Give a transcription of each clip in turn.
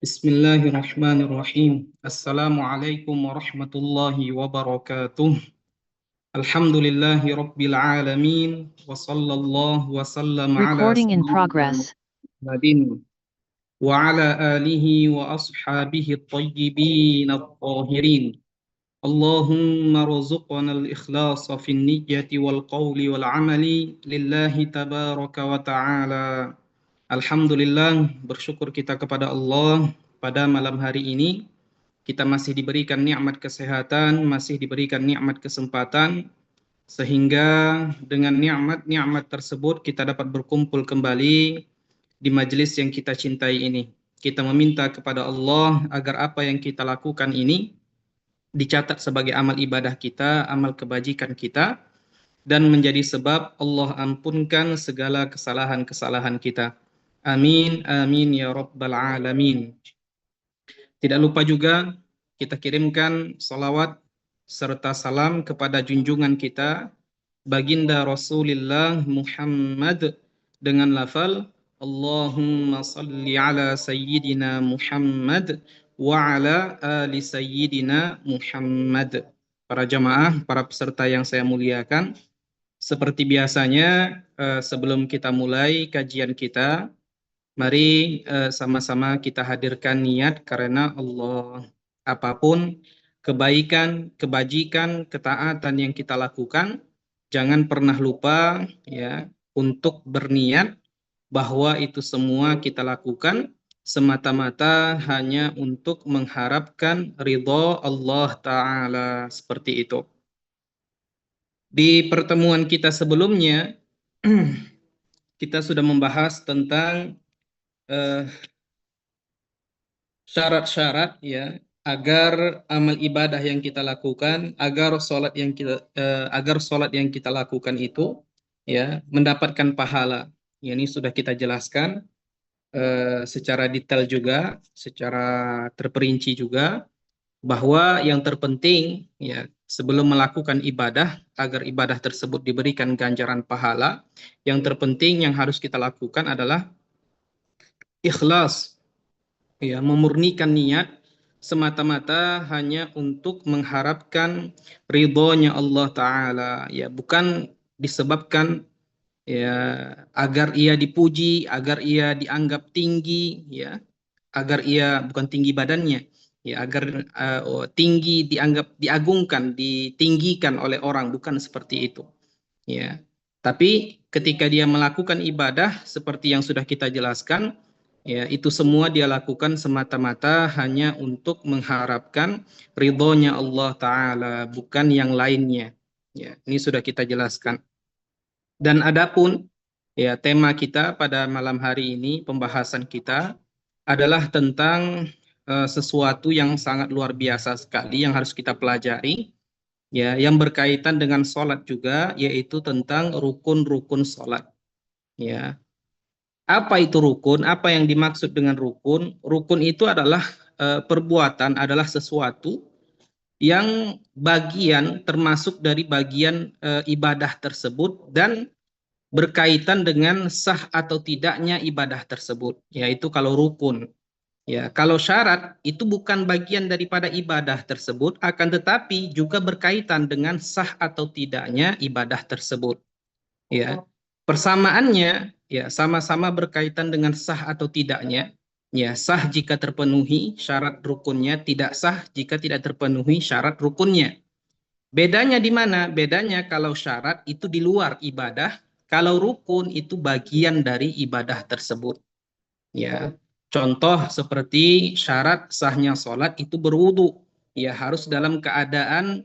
Bismillahirrahmanirrahim. Assalamualaikum warahmatullahi wabarakatuh. Alhamdulillahi rabbil alamin. Wa sallallahu wa sallam ala Recording in sayyidina progress. Muhammadin wa ala alihi wa ashabihi at-tayyibin at-tahirin. Allahumma rzuqna al-ikhlasa fin niyyati wal qawli wal amali lillahi tabaraka wa ta'ala. Alhamdulillah, bersyukur kita kepada Allah pada malam hari ini. Kita masih diberikan nikmat kesehatan, masih diberikan nikmat kesempatan, sehingga dengan nikmat-nikmat tersebut kita dapat berkumpul kembali di majelis yang kita cintai ini. Kita meminta kepada Allah agar apa yang kita lakukan ini dicatat sebagai amal ibadah kita, amal kebajikan kita, dan menjadi sebab Allah ampunkan segala kesalahan-kesalahan kita. Amin, amin ya rabbal alamin. Tidak lupa juga kita kirimkan salawat serta salam kepada junjungan kita, baginda Rasulullah Muhammad, dengan lafal Allahumma salli ala sayyidina Muhammad wa ala ali sayyidina Muhammad. Para jamaah, para peserta yang saya muliakan, seperti biasanya sebelum kita mulai kajian kita, mari sama-sama kita hadirkan niat karena Allah. Apapun kebaikan, kebajikan, ketaatan yang kita lakukan, jangan pernah lupa ya untuk berniat bahwa itu semua kita lakukan semata-mata hanya untuk mengharapkan ridho Allah Ta'ala, seperti itu. Di pertemuan kita sebelumnya kita sudah membahas tentang syarat-syarat ya agar amal ibadah yang kita lakukan, agar sholat yang kita lakukan itu ya mendapatkan pahala. Ya, ini sudah kita jelaskan secara detail juga, secara terperinci juga, bahwa yang terpenting ya sebelum melakukan ibadah, agar ibadah tersebut diberikan ganjaran pahala, yang terpenting yang harus kita lakukan adalah ikhlas, ya, memurnikan niat semata-mata hanya untuk mengharapkan ridhonya Allah Ta'ala, ya, bukan disebabkan ya agar ia dipuji, agar ia dianggap tinggi, ya, agar ia bukan tinggi badannya, ya, agar tinggi dianggap diagungkan, ditinggikan oleh orang, bukan seperti itu, ya. Tapi ketika dia melakukan ibadah seperti yang sudah kita jelaskan, ya, itu semua dia lakukan semata-mata hanya untuk mengharapkan ridhonya Allah Ta'ala, bukan yang lainnya. Ya, ini sudah kita jelaskan. Dan adapun ya tema kita pada malam hari ini, pembahasan kita adalah tentang sesuatu yang sangat luar biasa sekali yang harus kita pelajari, ya, yang berkaitan dengan sholat juga, yaitu tentang rukun-rukun sholat. Ya, apa itu rukun? Apa yang dimaksud dengan rukun? Rukun itu adalah perbuatan, adalah sesuatu yang bagian termasuk dari bagian ibadah tersebut dan berkaitan dengan sah atau tidaknya ibadah tersebut, yaitu kalau rukun. Ya, kalau syarat itu bukan bagian daripada ibadah tersebut, akan tetapi juga berkaitan dengan sah atau tidaknya ibadah tersebut. Ya, persamaannya ya sama-sama berkaitan dengan sah atau tidaknya. Ya, sah jika terpenuhi syarat rukunnya, tidak sah jika tidak terpenuhi syarat rukunnya. Bedanya di mana? Bedanya kalau syarat itu di luar ibadah, kalau rukun itu bagian dari ibadah tersebut. Ya, contoh seperti syarat sahnya sholat itu berwudu, ya harus dalam keadaan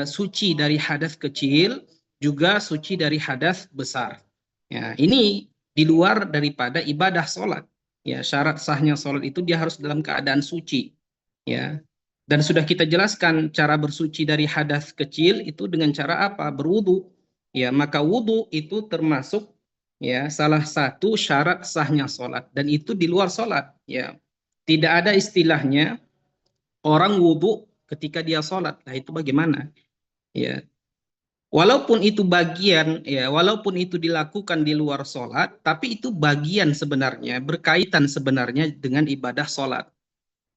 suci dari hadas kecil, juga suci dari hadas besar. Ya, ini di luar daripada ibadah sholat. Ya, syarat sahnya sholat itu dia harus dalam keadaan suci. Ya, dan sudah kita jelaskan cara bersuci dari hadas kecil itu dengan cara apa? Berwudu. Ya, maka wudu itu termasuk ya salah satu syarat sahnya sholat, dan itu di luar sholat. Ya, tidak ada istilahnya orang wudu ketika dia sholat. Nah, itu bagaimana? Ya, walaupun itu bagian, ya, walaupun itu dilakukan di luar sholat, tapi itu bagian sebenarnya, berkaitan sebenarnya dengan ibadah sholat.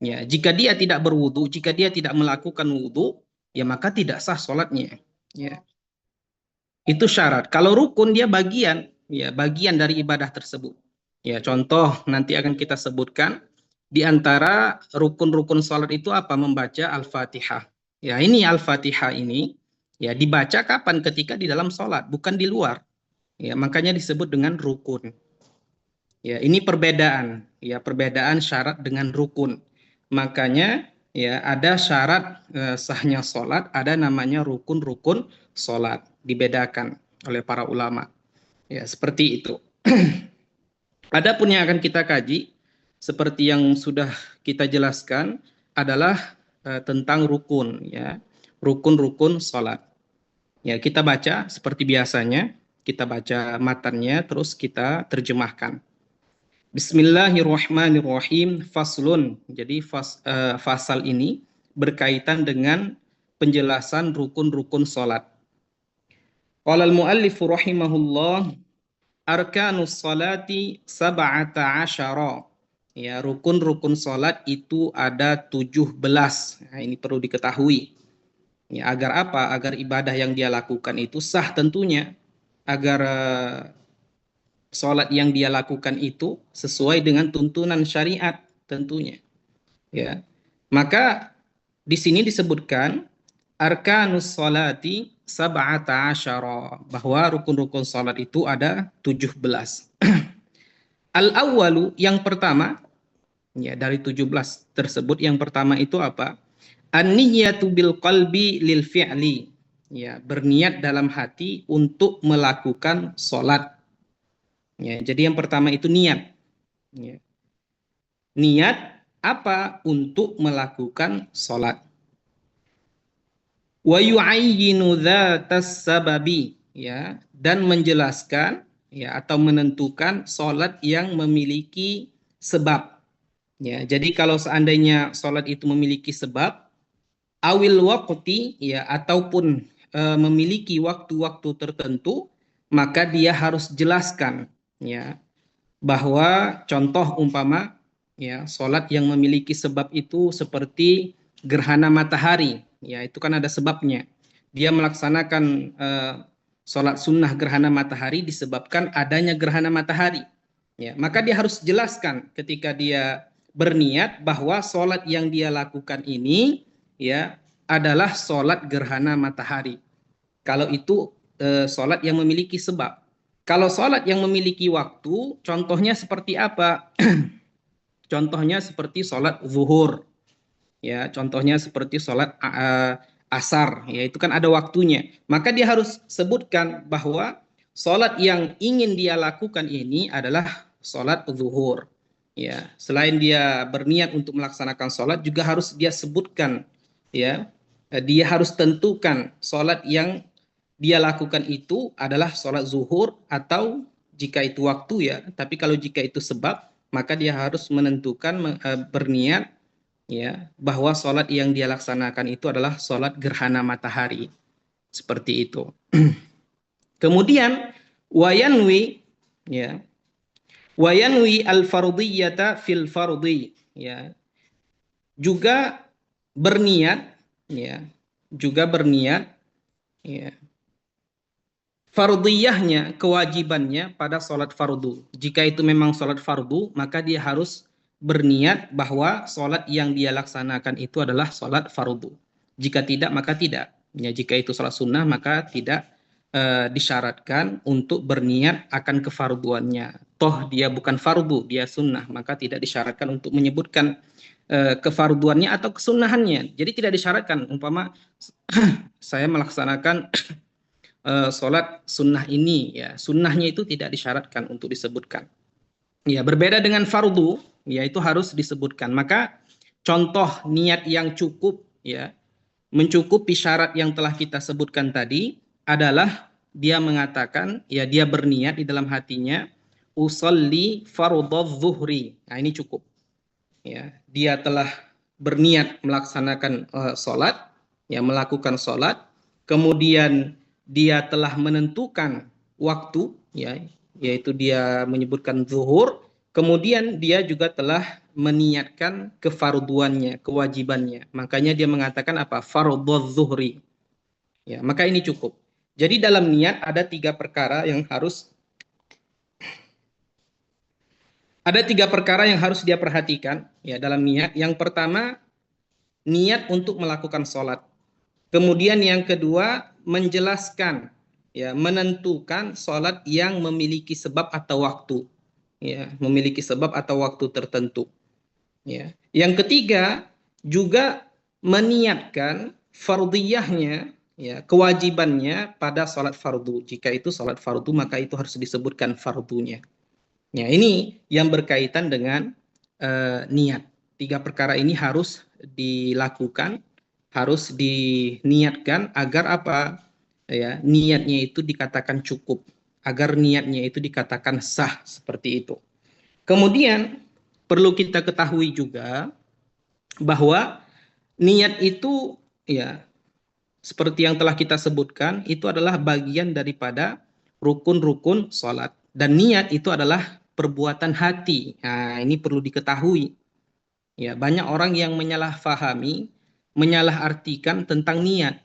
Ya, jika dia tidak berwudu, jika dia tidak melakukan wudu, ya maka tidak sah sholatnya. Ya, itu syarat. Kalau rukun dia bagian, ya bagian dari ibadah tersebut. Ya, contoh nanti akan kita sebutkan di antara rukun-rukun sholat itu apa? Membaca Al-Fatihah. Ya, ini Al-Fatihah ini ya dibaca kapan? Ketika di dalam sholat, bukan di luar. Ya, makanya disebut dengan rukun. Ya, ini perbedaan, ya perbedaan syarat dengan rukun. Makanya ya ada syarat sahnya sholat, ada namanya rukun-rukun sholat, dibedakan oleh para ulama. Ya, seperti itu. Adapun yang akan kita kaji, seperti yang sudah kita jelaskan, adalah tentang rukun, ya rukun-rukun sholat. Ya, kita baca seperti biasanya, kita baca matannya, terus kita terjemahkan. Bismillahirrahmanirrahim. Faslun. Jadi fasal ini berkaitan dengan penjelasan rukun-rukun salat. Qala al-muallif rahimahullah, arkanus salati sab'ata asyara. Ya, rukun-rukun salat itu ada 17. Nah, ini perlu diketahui. Ya, agar apa? Agar ibadah yang dia lakukan itu sah tentunya. Agar sholat yang dia lakukan itu sesuai dengan tuntunan syariat tentunya, ya. Maka di sini disebutkan arkanus sholati sab'ata asyara, bahwa rukun-rukun sholat itu ada 17. Al-awwalu, yang pertama, ya dari 17 tersebut yang pertama itu apa? An-niyatu bil qalbi lil fi'li. Ya, berniat dalam hati untuk melakukan sholat. Ya, jadi yang pertama itu niat. Ya. Niat apa? Untuk melakukan sholat. Wa yu'ayyinu dzatas sababi, ya, dan menjelaskan ya atau menentukan sholat yang memiliki sebab. Ya, jadi kalau seandainya sholat itu memiliki sebab, awil waqti, ya, ataupun memiliki waktu-waktu tertentu, maka dia harus jelaskan, ya, bahwa contoh umpama ya sholat yang memiliki sebab itu seperti gerhana matahari, ya itu kan ada sebabnya. Dia melaksanakan sholat sunnah gerhana matahari disebabkan adanya gerhana matahari, ya maka dia harus jelaskan ketika dia berniat bahwa sholat yang dia lakukan ini ya adalah sholat gerhana matahari. Kalau itu sholat yang memiliki sebab. Kalau sholat yang memiliki waktu, contohnya seperti apa? Contohnya seperti sholat zuhur, ya. Contohnya seperti sholat asar, ya itu kan ada waktunya. Maka dia harus sebutkan bahwa sholat yang ingin dia lakukan ini adalah sholat zuhur. Ya, selain dia berniat untuk melaksanakan sholat, juga harus dia sebutkan, ya. Dia harus tentukan sholat yang dia lakukan itu adalah sholat zuhur atau jika itu waktu, ya. Tapi kalau jika itu sebab, maka dia harus menentukan berniat ya bahwa sholat yang dia laksanakan itu adalah sholat gerhana matahari, seperti itu. Kemudian wayanwi, ya, wayanwi al fardiyata fil fardi, ya, juga berniat, ya, juga berniat, ya, fardiyahnya, kewajibannya pada sholat fardu. Jika itu memang sholat fardu, maka dia harus berniat bahwa sholat yang dia laksanakan itu adalah sholat fardu. Jika tidak, maka tidak. Ya, jika itu sholat sunnah, maka tidak disyaratkan untuk berniat akan kefarduannya. Toh dia bukan fardu, dia sunnah, maka tidak disyaratkan untuk menyebutkan kefarduannya atau kesunahannya. Jadi tidak disyaratkan, umpama saya melaksanakan sholat sunnah ini, ya sunnahnya itu tidak disyaratkan untuk disebutkan. Ya, berbeda dengan fardu, ya itu harus disebutkan. Maka contoh niat yang cukup, ya mencukupi syarat yang telah kita sebutkan tadi adalah dia mengatakan, ya dia berniat di dalam hatinya usolli fardhu zuhri. Nah, ini cukup. Ya, dia telah berniat melaksanakan sholat, ya melakukan sholat, kemudian dia telah menentukan waktu, ya yaitu dia menyebutkan zuhur, kemudian dia juga telah meniatkan kefarduannya, kewajibannya. Makanya dia mengatakan apa? Fardhu zuhri. Ya, maka ini cukup. Jadi dalam niat ada tiga perkara yang harus dia perhatikan ya dalam niat. Yang pertama, niat untuk melakukan sholat. Kemudian yang kedua, menjelaskan ya, menentukan sholat yang memiliki sebab atau waktu. Ya, memiliki sebab atau waktu tertentu. Ya. Yang ketiga, juga meniatkan fardiyahnya, ya, kewajibannya pada sholat fardu. Jika itu sholat fardu, maka itu harus disebutkan fardunya. Ya, ini yang berkaitan dengan niat. Tiga perkara ini harus dilakukan, harus diniatkan agar apa? Ya, niatnya itu dikatakan cukup, agar niatnya itu dikatakan sah seperti itu. Kemudian perlu kita ketahui juga bahwa niat itu ya seperti yang telah kita sebutkan itu adalah bagian daripada rukun-rukun sholat dan niat itu adalah perbuatan hati. Nah, ini perlu diketahui. Ya, banyak orang yang menyalahfahami, menyalahartikan tentang niat.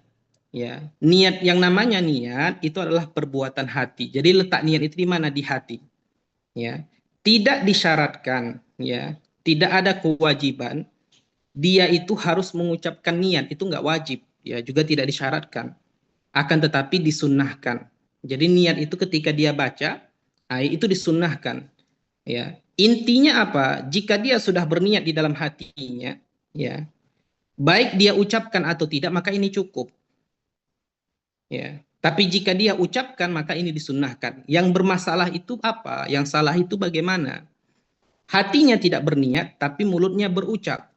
Ya, niat yang namanya niat itu adalah perbuatan hati. Jadi letak niat itu di mana? Di hati. Ya, tidak disyaratkan. Ya, tidak ada kewajiban dia itu harus mengucapkan niat, itu nggak wajib, ya juga tidak disyaratkan, akan tetapi disunnahkan. Jadi niat itu ketika dia baca, itu disunnahkan. Ya, intinya apa? Jika dia sudah berniat di dalam hatinya, ya baik dia ucapkan atau tidak, maka ini cukup. Ya, tapi jika dia ucapkan, maka ini disunnahkan. Yang bermasalah itu apa? Yang salah itu bagaimana? Hatinya tidak berniat, tapi mulutnya berucap.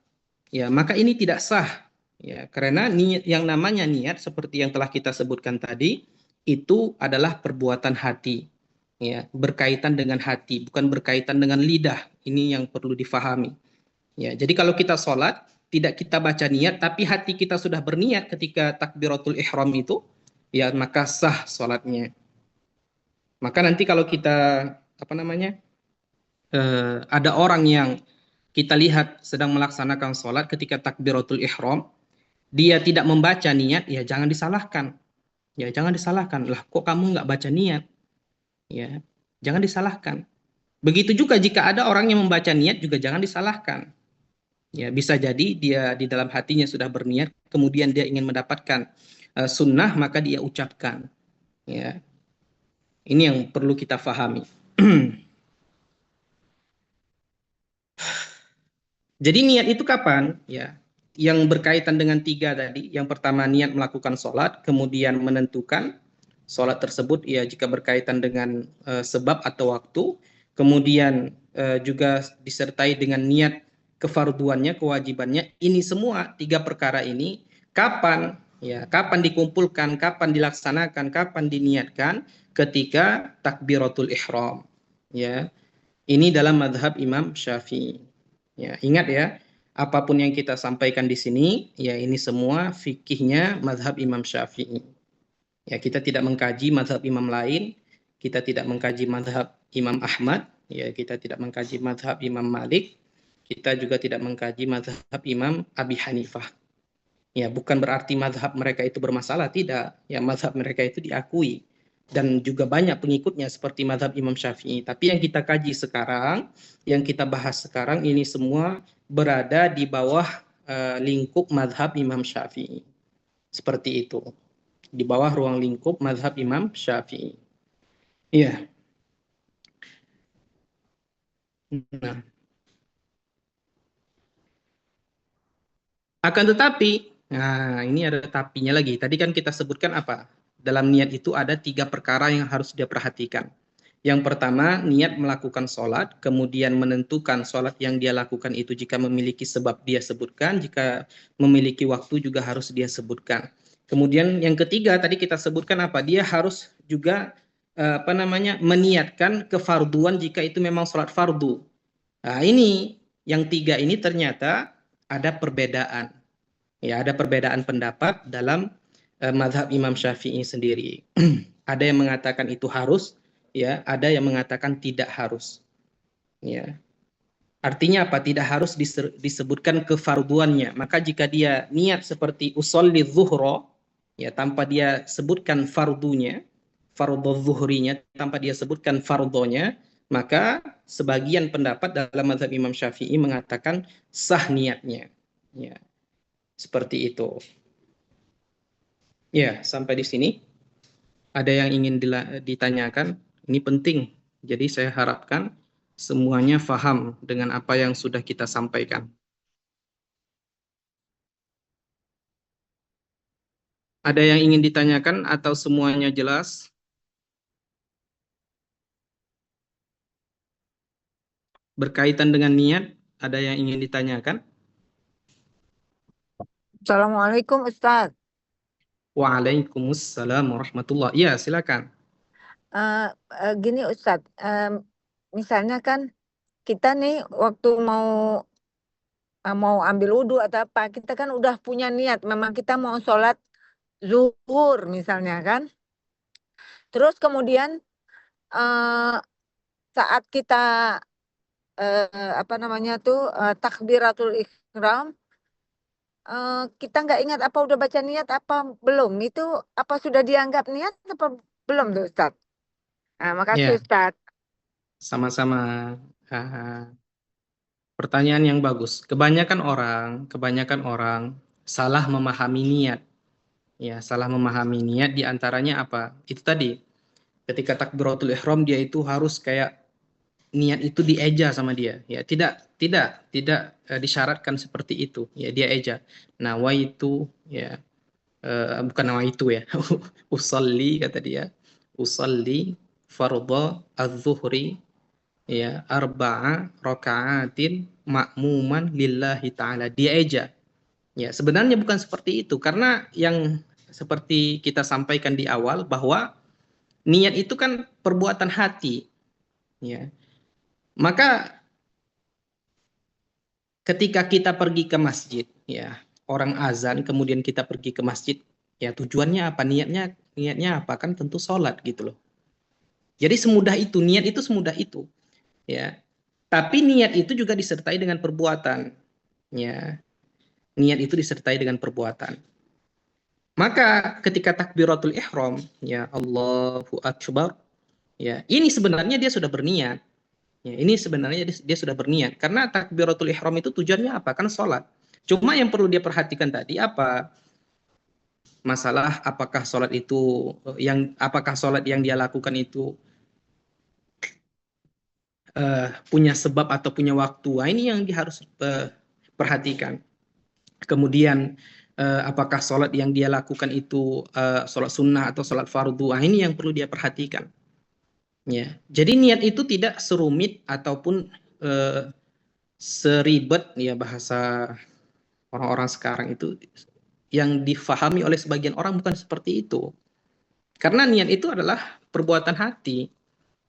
Ya, maka ini tidak sah. Ya, karena niat yang namanya niat seperti yang telah kita sebutkan tadi itu adalah perbuatan hati. Ya, berkaitan dengan hati, bukan berkaitan dengan lidah. Ini yang perlu difahami. Ya, jadi kalau kita sholat tidak kita baca niat, tapi hati kita sudah berniat ketika takbiratul ihram itu, ya maka sah sholatnya. Maka nanti kalau kita apa namanya ada orang yang kita lihat sedang melaksanakan sholat ketika takbiratul ihram, dia tidak membaca niat, ya jangan disalahkan. Ya jangan disalahkan. Lah kok kamu nggak baca niat? Ya, jangan disalahkan. Begitu juga jika ada orang yang membaca niat juga jangan disalahkan. Ya, bisa jadi dia di dalam hatinya sudah berniat, kemudian dia ingin mendapatkan sunnah, maka dia ucapkan. Ya, ini yang perlu kita fahami. Jadi niat itu kapan? Ya, yang berkaitan dengan tiga tadi. Yang pertama niat melakukan sholat, kemudian menentukan sholat tersebut ya jika berkaitan dengan sebab atau waktu, kemudian juga disertai dengan niat kefarduannya, kewajibannya. Ini semua tiga perkara ini kapan? Ya, kapan dikumpulkan, kapan dilaksanakan, kapan diniatkan? Ketika takbiratul ihram. Ya, ini dalam madhab Imam Syafi'i. Ya, ingat ya, apapun yang kita sampaikan di sini, ya ini semua fikihnya madhab Imam Syafi'i. Ya, kita tidak mengkaji madhab imam lain, kita tidak mengkaji madhab Imam Ahmad, ya kita tidak mengkaji madhab Imam Malik, kita juga tidak mengkaji madhab Imam Abi Hanifah. Ya, bukan berarti madhab mereka itu bermasalah, tidak. Ya, madhab mereka itu diakui dan juga banyak pengikutnya seperti madhab Imam Syafi'i. Tapi yang kita kaji sekarang, yang kita bahas sekarang ini semua berada di bawah lingkup madhab Imam Syafi'i. Seperti itu. Di bawah ruang lingkup mazhab Imam Syafi'i. Iya. Nah, akan tetapi, nah ini ada tapinya lagi. Tadi kan kita sebutkan apa? Dalam niat itu ada tiga perkara yang harus dia perhatikan. Yang pertama, niat melakukan sholat, kemudian menentukan sholat yang dia lakukan itu jika memiliki sebab dia sebutkan, jika memiliki waktu juga harus dia sebutkan. Kemudian yang ketiga tadi kita sebutkan apa? Dia harus juga apa namanya meniatkan kefarduan jika itu memang sholat fardu. Nah ini yang tiga ini ternyata ada perbedaan. Ya ada perbedaan pendapat dalam mazhab Imam Syafi'i sendiri. Ada yang mengatakan itu harus, ya, ada yang mengatakan tidak harus. Ya. Artinya apa? Tidak harus disebutkan kefarduannya. Maka jika dia niat seperti usolli zuhro, ya tanpa dia sebutkan fardunya, fardhu zuhrinya, tanpa dia sebutkan fardonya, maka sebagian pendapat dalam mazhab Imam Syafi'i mengatakan sah niatnya. Ya, seperti itu. Ya, sampai di sini ada yang ingin ditanyakan? Ini penting. Jadi saya harapkan semuanya faham dengan apa yang sudah kita sampaikan. Ada yang ingin ditanyakan atau semuanya jelas? Berkaitan dengan niat, ada yang ingin ditanyakan? Assalamualaikum Ustadz. Waalaikumsalam warahmatullahi. Ya, silakan. Gini Ustadz, misalnya kan kita nih waktu mau ambil wudhu atau apa, kita kan udah punya niat, memang kita mau sholat zuhur misalnya kan. Terus kemudian eh, saat kita apa namanya tuh takbiratul ihram, kita nggak ingat apa udah baca niat apa belum. Itu apa sudah dianggap niat apa belum tuh Ustadz? Nah, makasih Ya, Ustadz. sama-sama. Ah, pertanyaan yang bagus. Kebanyakan orang salah memahami niat. Ya, salah memahami niat di antaranya apa? Itu tadi, ketika takbiratul ihram dia itu harus kayak niat itu dieja sama dia. Ya, tidak disyaratkan seperti itu. Ya, dia eja. Nawaitu, ya, bukan nawaitu ya. Usalli kata dia. Usalli fardhu az-zuhri ya arba'a raka'atin ma'muman lillahi ta'ala. Dia eja. Ya, sebenarnya bukan seperti itu karena yang seperti kita sampaikan di awal bahwa niat itu kan perbuatan hati, ya. Maka ketika kita pergi ke masjid, ya, orang azan kemudian kita pergi ke masjid, ya tujuannya apa? Niatnya apa? Kan tentu sholat gitu loh. Jadi semudah itu, niat itu semudah itu, ya. Tapi niat itu juga disertai dengan perbuatan, ya. Niat itu disertai dengan perbuatan. Maka ketika takbiratul ihram, ya Allahu Akbar, ya ini sebenarnya dia sudah berniat. Ya, ini sebenarnya dia sudah berniat karena takbiratul ihram itu tujuannya apa? Kan sholat. Cuma yang perlu dia perhatikan tadi apa? Masalah apakah sholat itu apakah sholat yang dia lakukan itu punya sebab atau punya waktu. Nah, ini yang dia harus perhatikan. Kemudian apakah sholat yang dia lakukan itu sholat sunnah atau sholat fardu. Nah, ini yang perlu dia perhatikan. Ya, jadi niat itu tidak serumit ataupun seribet ya bahasa orang-orang sekarang itu yang difahami oleh sebagian orang bukan seperti itu. Karena niat itu adalah perbuatan hati.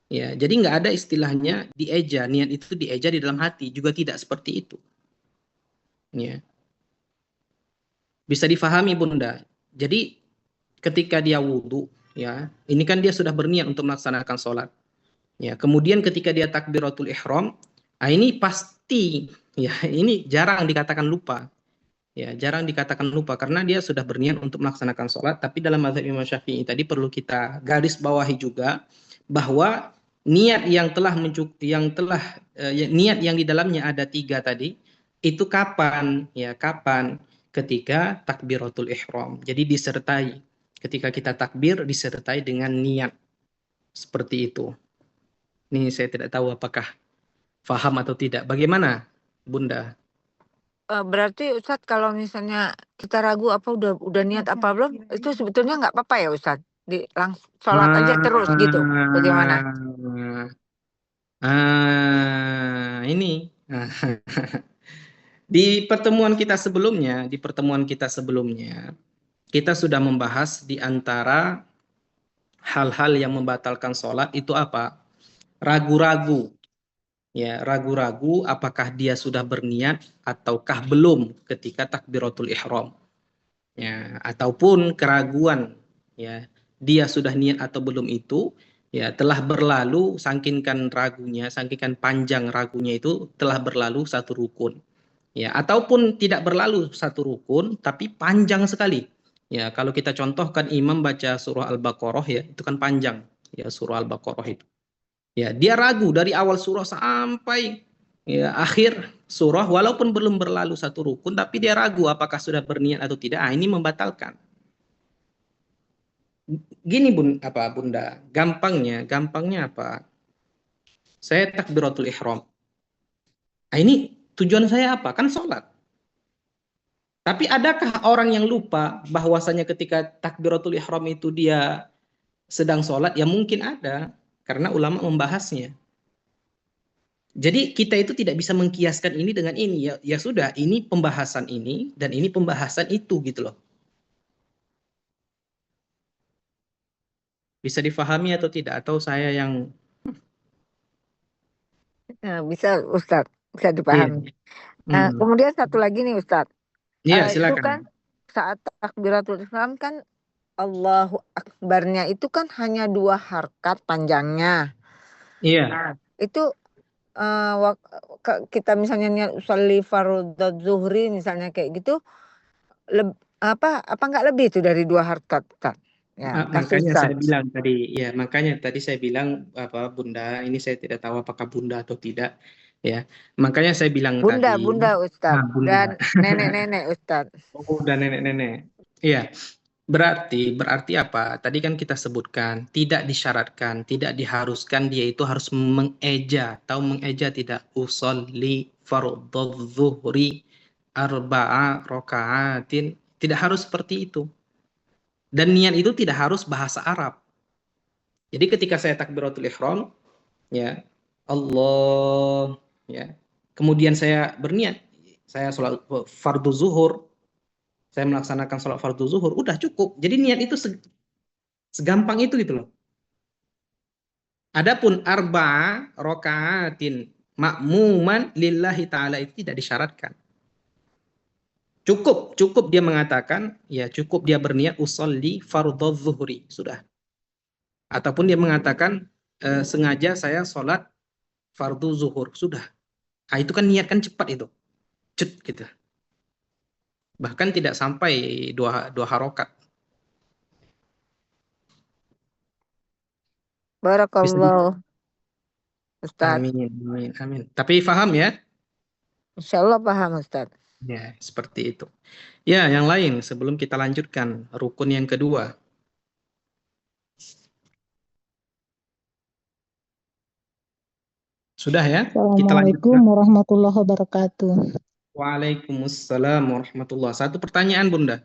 Ya, jadi nggak ada istilahnya dieja, niat itu dieja di dalam hati, juga tidak seperti itu. Ya, bisa difahami Bunda. Jadi ketika dia wudhu, ya, ini kan dia sudah berniat untuk melaksanakan sholat. Ya, kemudian ketika dia takbiratul ihram, nah ini pasti ya ini jarang dikatakan lupa. Ya, jarang dikatakan lupa karena dia sudah berniat untuk melaksanakan sholat. Tapi dalam mazhab Imam Syafi'i tadi perlu kita garis bawahi juga bahwa niat niat yang di dalamnya ada tiga tadi itu kapan? Ya, kapan? Ketika takbiratul ihram. Jadi disertai ketika kita takbir disertai dengan niat seperti itu. Ini saya tidak tahu apakah faham atau tidak. Bagaimana, Bunda? Berarti Ustadz kalau misalnya kita ragu apa udah niat apa belum, itu sebetulnya nggak apa-apa ya Ustadz? Langsung sholat aja terus gitu. Bagaimana? Ini di pertemuan kita sebelumnya, kita sudah membahas di antara hal-hal yang membatalkan sholat itu apa? Ragu-ragu, ya ragu-ragu apakah dia sudah berniat ataukah belum ketika takbiratul ihram. Ya, ataupun keraguan ya dia sudah niat atau belum itu Ya, telah berlalu sangkinkan ragunya, sangkinkan panjang ragunya itu telah berlalu satu rukun. Ya, ataupun tidak berlalu satu rukun tapi panjang sekali. Ya, kalau kita contohkan imam baca surah Al-Baqarah ya, itu kan panjang ya surah Al-Baqarah itu. Ya, dia ragu dari awal surah sampai ya akhir surah walaupun belum berlalu satu rukun tapi dia ragu apakah sudah berniat atau tidak. Ah, ini membatalkan. Gini apa Bunda, gampangnya apa? Saya takbiratul ihram. Nah, ini tujuan saya apa? Kan sholat. Tapi adakah orang yang lupa bahwasanya ketika takbiratul ihram itu dia sedang sholat? Ya mungkin ada, karena ulama membahasnya. Jadi kita itu tidak bisa mengkiaskan ini dengan ini. Ya, ya sudah, ini pembahasan ini dan ini pembahasan itu gitu loh. Bisa difahami atau tidak? Atau saya yang Bisa Ustadz, bisa iya. dipahami. Hmm. Kemudian satu lagi nih Ustadz, Iya, itu silakan. kan saat takbiratul ihram kan Allahu Akbarnya itu kan hanya 2 harkat panjangnya. Iya. Nah, itu kita misalnya niat usolli fardhu zuhri misalnya kayak gitu, apa nggak lebih itu dari 2 harkat Ustadz? Ya, kasih Makanya saya Ustadz. bilang tadi, ya makanya tadi saya bilang apa Bunda, ini saya tidak tahu apakah Bunda atau tidak, ya. Makanya saya bilang Bunda, tadi, Bunda nah Ustadz, Bunda, dan nenek-nenek Ustadz. oh dan nenek-nenek, iya. Berarti apa? Tadi kan kita sebutkan tidak disyaratkan, tidak diharuskan dia itu harus mengeja, tahu mengeja tidak? Usolli fardhu zuhri arba'a raka'atin, tidak harus seperti itu. Dan niat itu tidak harus bahasa Arab. Jadi ketika saya takbiratul ihram, ya Allah, ya. Kemudian saya berniat, saya sholat fardu zuhur, saya melaksanakan sholat fardu zuhur, udah cukup. Jadi niat itu segampang itu gitu loh. Adapun arba'a rokaatin makmuman lillahi ta'ala itu tidak disyaratkan. Cukup dia mengatakan, ya cukup dia berniat usolli fardhu zuhri, sudah. Ataupun dia mengatakan sengaja saya sholat fardu zuhur, sudah. Nah, itu kan niat kan cepat itu. Cet gitu. Bahkan tidak sampai dua harokat. Bisa di Barakallah Ustadz. amin, amin, amin. Tapi paham ya? Insya Allah paham Ustadz. Ya, seperti itu. Ya, yang lain sebelum kita lanjutkan rukun yang kedua. Sudah ya? Kita Assalamualaikum lanjutkan. warahmatullahi wabarakatuh. Waalaikumsalam warahmatullah. Satu pertanyaan, Bunda.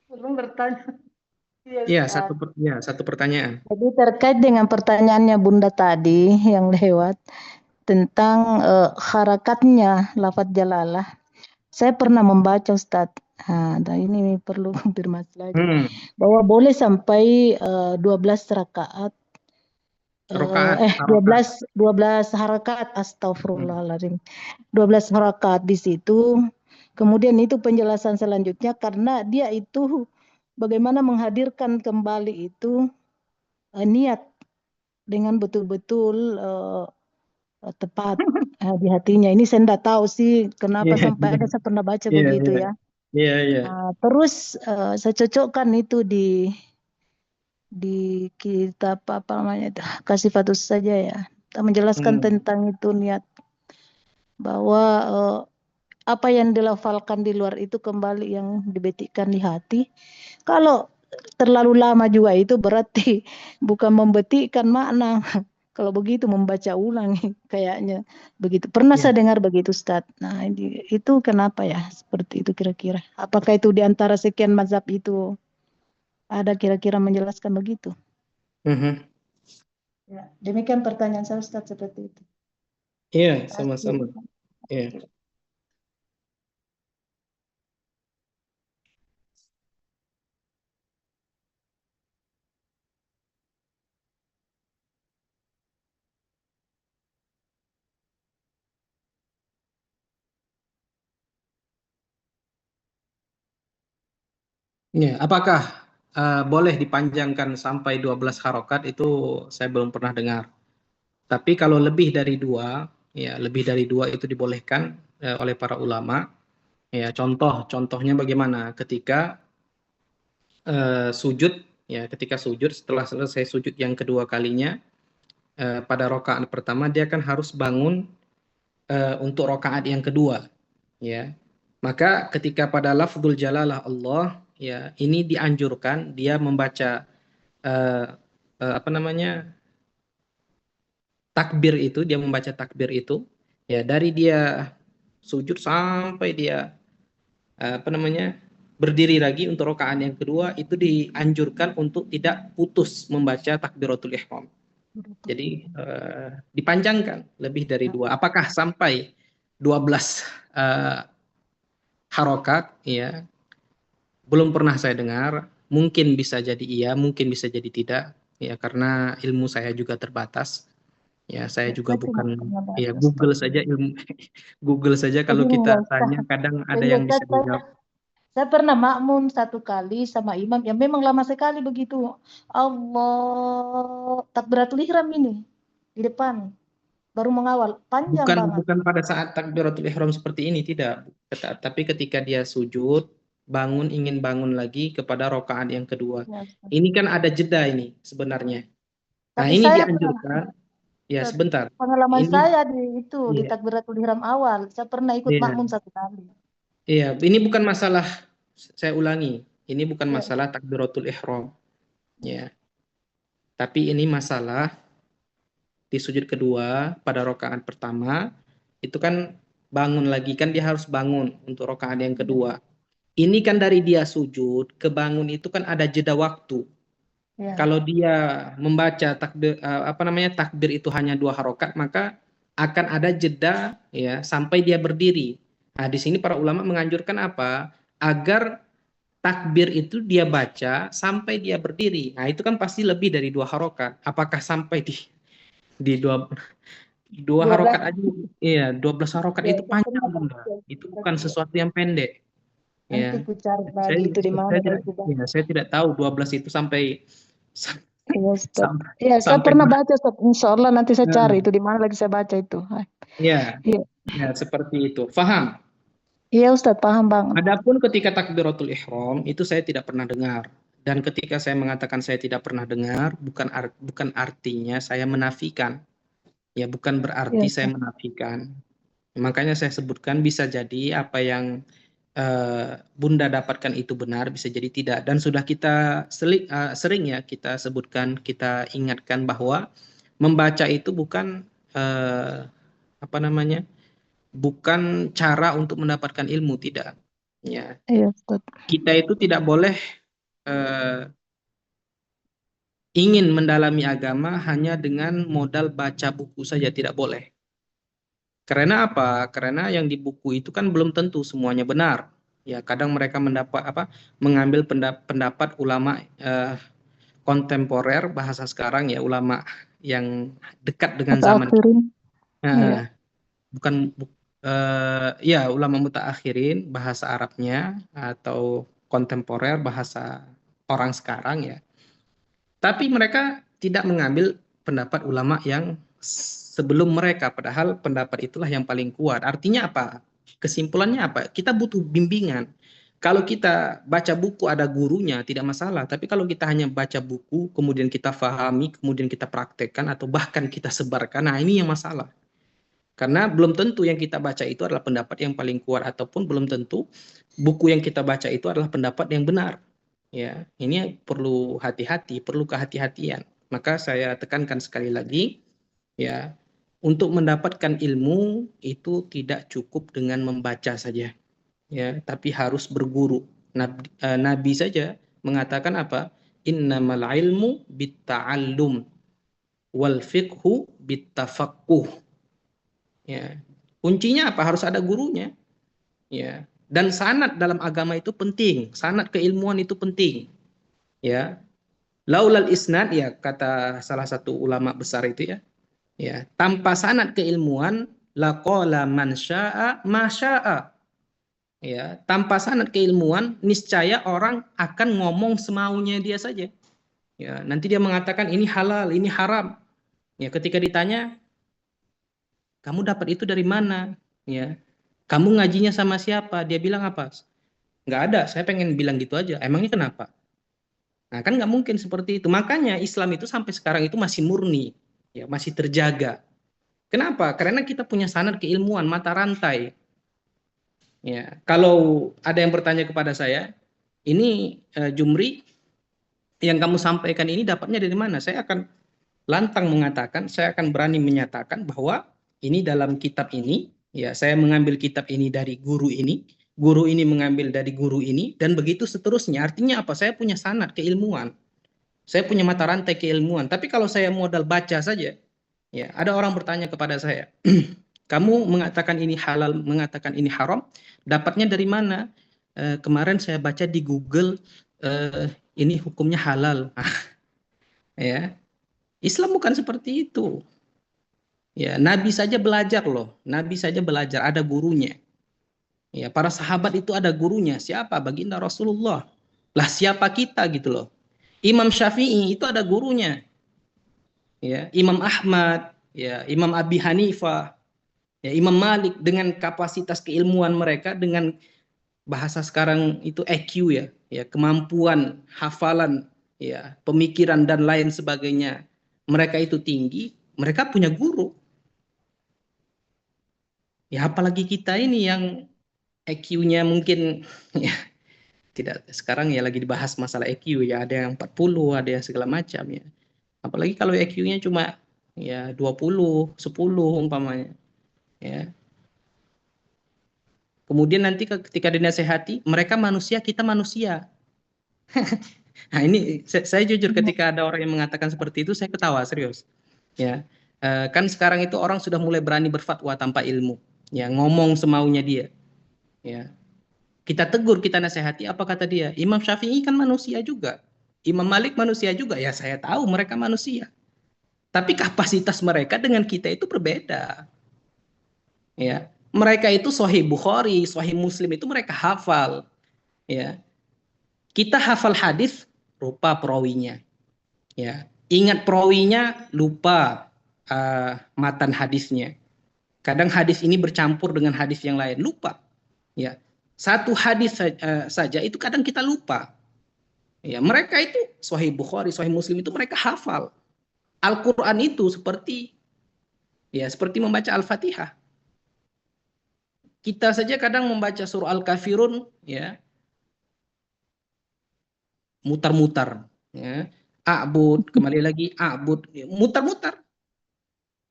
Belum bertanya. Iya, Iya, Ustaz. satu pertanyaan. Jadi terkait dengan pertanyaannya Bunda tadi yang lewat tentang harakatnya lafadz jalalah, saya pernah membaca Ustaz. Dan ini perlu konfirmasi lagi Hmm, bahwa boleh sampai 12 rakaat rokaat, dua harokat. belas 12 harakat Hmm. astagfirullahaladzim 12 harakat di situ. Kemudian itu penjelasan selanjutnya karena dia itu bagaimana menghadirkan kembali itu niat dengan betul-betul tepat di hatinya. Ini saya tidak tahu sih kenapa Iya, sampai ada saya pernah baca iya, begitu iya, ya. iya, iya. Terus saya cocokkan itu di kitab apa namanya itu Kasifatus saja ya. Kita menjelaskan Hmm. tentang itu niat bahwa apa yang dilafalkan di luar itu kembali yang dibetikkan di hati. Kalau terlalu lama juga itu berarti bukan membetikkan makna. Kalau begitu membaca ulang kayaknya begitu. Pernah Iya. saya dengar begitu Ustaz. Nah, itu kenapa ya seperti itu kira-kira? Apakah itu di antara sekian mazhab itu ada kira-kira menjelaskan begitu? Mhm. Ya, demikian pertanyaan saya Ustaz seperti itu. Iya, Asli. sama-sama. Iya. Iya. Apakah boleh dipanjangkan sampai 12 harokat itu saya belum pernah dengar. Tapi kalau lebih dari 2, ya lebih dari 2 itu dibolehkan oleh para ulama. Ya, contohnya bagaimana? Ketika sujud, ya ketika sujud setelah selesai sujud yang kedua kalinya, pada rakaat pertama dia kan harus bangun untuk rakaat yang kedua, ya. Maka ketika pada lafdzul jalalah Allah, ya ini dianjurkan dia membaca apa namanya, takbir itu, dia membaca takbir itu, ya dari dia sujud sampai dia apa namanya, berdiri lagi untuk rakaat yang kedua, itu dianjurkan untuk tidak putus membaca takbiratul ihram. Jadi dipanjangkan lebih dari 2. Apakah sampai 12 harokat? Ya, belum pernah saya dengar. Mungkin bisa jadi iya, mungkin bisa jadi tidak. Ya, karena ilmu saya juga terbatas. Ya, saya juga bukan, ya Google saja ilmu Google saja kalau Begini kita Mbak Ustaz. tanya kadang ada Iya, yang bisa dijawab. saya pernah makmum 1 kali sama imam yang memang lama sekali begitu. Allah, takbiratul ihram ini di depan baru mengawal panjang banget. Bukan pada saat takbiratul ihram seperti ini, tidak. Tapi ketika dia sujud, ingin bangun lagi kepada rakaat yang kedua. Ya, Ustaz. Ini kan ada jeda ini sebenarnya. Nah, Tapi ini saya dianjurkan. Ya, Ustaz, sebentar. pengalaman Ini, saya di iya, takbiratul ihram awal, saya pernah ikut iya, makmum 1 kali. iya. Ini bukan masalah, saya ulangi. Ini bukan Ya, masalah takbiratul ihram. Ya. Tapi ini masalah di sujud kedua pada rakaat pertama itu kan bangun lagi, kan dia harus bangun untuk rakaat yang kedua. Ini kan dari dia sujud ke bangun itu kan ada jeda waktu. ya. Kalau dia membaca takbir apa namanya, takbir itu hanya 2 harokat, maka akan ada jeda ya sampai dia berdiri. Nah, di sini para ulama menganjurkan apa? Agar takbir itu dia baca sampai dia berdiri. Nah, itu kan pasti lebih dari 2 harokat. Apakah sampai di 2 harokat 12. aja? Iya, 12 harokat Ya, itu saya panjang, pernah Bunda. baca. Itu bukan sesuatu yang pendek. Nanti Ya, ku cari saya lagi itu di mana saya baru tidak ku baca. ya, saya tidak tahu 12 itu sampai Iya, Ustaz. sampai Ya, saya sampai pernah baca, Ustaz. Insya Allah nanti saya cari Nah, itu di mana lagi saya baca itu. ya, Iya, ya seperti itu. Faham? iya Ustaz, paham banget. Adapun ketika takbiratul ihram itu saya tidak pernah dengar. Dan ketika saya mengatakan saya tidak pernah dengar, bukan artinya saya menafikan. Ya, bukan Iya, berarti saya Ustaz. menafikan. Makanya saya sebutkan bisa jadi apa yang Bunda dapatkan itu benar, bisa jadi tidak. Dan sudah kita sering ya kita sebutkan, kita ingatkan bahwa membaca itu bukan apa namanya, bukan cara untuk mendapatkan ilmu, tidak. Ya, Iya, Ustaz. kita itu tidak boleh ingin mendalami agama hanya dengan modal baca buku saja, tidak boleh. Karena apa? Karena yang di buku itu kan belum tentu semuanya benar. Ya, kadang mereka mengambil pendapat ulama kontemporer, bahasa sekarang ya, ulama yang dekat dengan zaman kita. Mutaakhirin. Iya. Bukan ya ulama mutaakhirin bahasa Arabnya, atau kontemporer bahasa orang sekarang ya. Tapi mereka tidak mengambil pendapat ulama yang sebelum mereka, padahal pendapat itulah yang paling kuat. Artinya apa? Kesimpulannya apa? Kita butuh bimbingan. Kalau kita baca buku ada gurunya tidak masalah, tapi kalau kita hanya baca buku kemudian kita fahami, kemudian kita praktekkan atau bahkan kita sebarkan, nah ini yang masalah. Karena belum tentu yang kita baca itu adalah pendapat yang paling kuat, ataupun belum tentu buku yang kita baca itu adalah pendapat yang benar. Ya, ini perlu hati-hati, perlu kehati-hatian. Maka saya tekankan sekali lagi, ya, untuk mendapatkan ilmu itu tidak cukup dengan membaca saja, ya, tapi harus berguru. Nabi saja mengatakan apa? Innamal ilmu bitta'allum wal fiqhu bittafaqquh. Ya. Kuncinya apa? Harus ada gurunya. Ya. Dan sanad dalam agama itu penting. Sanad keilmuan itu penting. Ya. Laulal isnad, ya kata salah satu ulama besar itu ya. Ya, tanpa sanad keilmuan laqala man syaa ma syaa. Ya, tanpa sanad keilmuan, niscaya orang akan ngomong semaunya dia saja. Ya, nanti dia mengatakan ini halal, ini haram. Ya, ketika ditanya, kamu dapat itu dari mana? Ya, kamu ngajinya sama siapa? Dia bilang apa? Nggak ada, saya pengen bilang gitu aja. Emangnya kenapa? Nah, kan nggak mungkin seperti itu. Makanya Islam itu sampai sekarang itu masih murni, ya, masih terjaga. Kenapa? Karena kita punya sanad keilmuan, mata rantai. Ya, kalau ada yang bertanya kepada saya, ini Jumri yang kamu sampaikan ini dapatnya dari mana? Saya akan lantang mengatakan, saya akan berani menyatakan bahwa ini dalam kitab ini, ya, saya mengambil kitab ini dari guru ini mengambil dari guru ini, dan begitu seterusnya. Artinya apa? Saya punya sanad keilmuan, saya punya mata rantai keilmuan. Tapi kalau saya modal baca saja, ya, ada orang bertanya kepada saya, kamu mengatakan ini halal, mengatakan ini haram, dapatnya dari mana? Kemarin saya baca di Google, ini hukumnya halal. Ya, Islam bukan seperti itu. Ya, Nabi saja belajar loh. Nabi saja belajar, ada gurunya. Ya, para sahabat itu ada gurunya. Siapa? Baginda Rasulullah. Lah siapa kita gitu loh. Imam Syafi'i itu ada gurunya. Ya, Imam Ahmad, ya, Imam Abi Hanifah, ya, Imam Malik, dengan kapasitas keilmuan mereka, dengan bahasa sekarang itu EQ, ya, ya, kemampuan hafalan, ya, pemikiran dan lain sebagainya. Mereka itu tinggi, mereka punya guru. Ya, apalagi kita ini yang EQ-nya mungkin ya tidak, sekarang ya lagi dibahas masalah EQ, ya, ada yang 40, ada yang segala macam, ya. Apalagi kalau EQ-nya cuma ya 20, 10 umpamanya, ya. Kemudian nanti ketika dinasehati, mereka manusia, kita manusia. Nah, ini saya jujur, ketika ada orang yang mengatakan seperti itu, saya ketawa serius. Ya, kan sekarang itu orang sudah mulai berani berfatwa tanpa ilmu, ya, ngomong semaunya dia. Ya, kita tegur, kita nasihati, apa kata dia? Imam Syafi'i kan manusia juga, Imam Malik manusia juga. Ya, saya tahu mereka manusia, tapi kapasitas mereka dengan kita itu berbeda. Ya, mereka itu Sahih Bukhari, Sahih Muslim itu mereka hafal. Ya, kita hafal hadis, rupa perawinya. Ya, ingat perawinya, lupa matan hadisnya. Kadang hadis ini bercampur dengan hadis yang lain, lupa. Ya, satu hadis saja itu kadang kita lupa. Ya, mereka itu Sahih Bukhari, Sahih Muslim itu mereka hafal. Al-Quran itu seperti membaca Al-Fatihah. Kita saja kadang membaca surah Al-Kafirun, ya, mutar-mutar, ya. A'bud, kembali lagi a'bud, ya, mutar-mutar.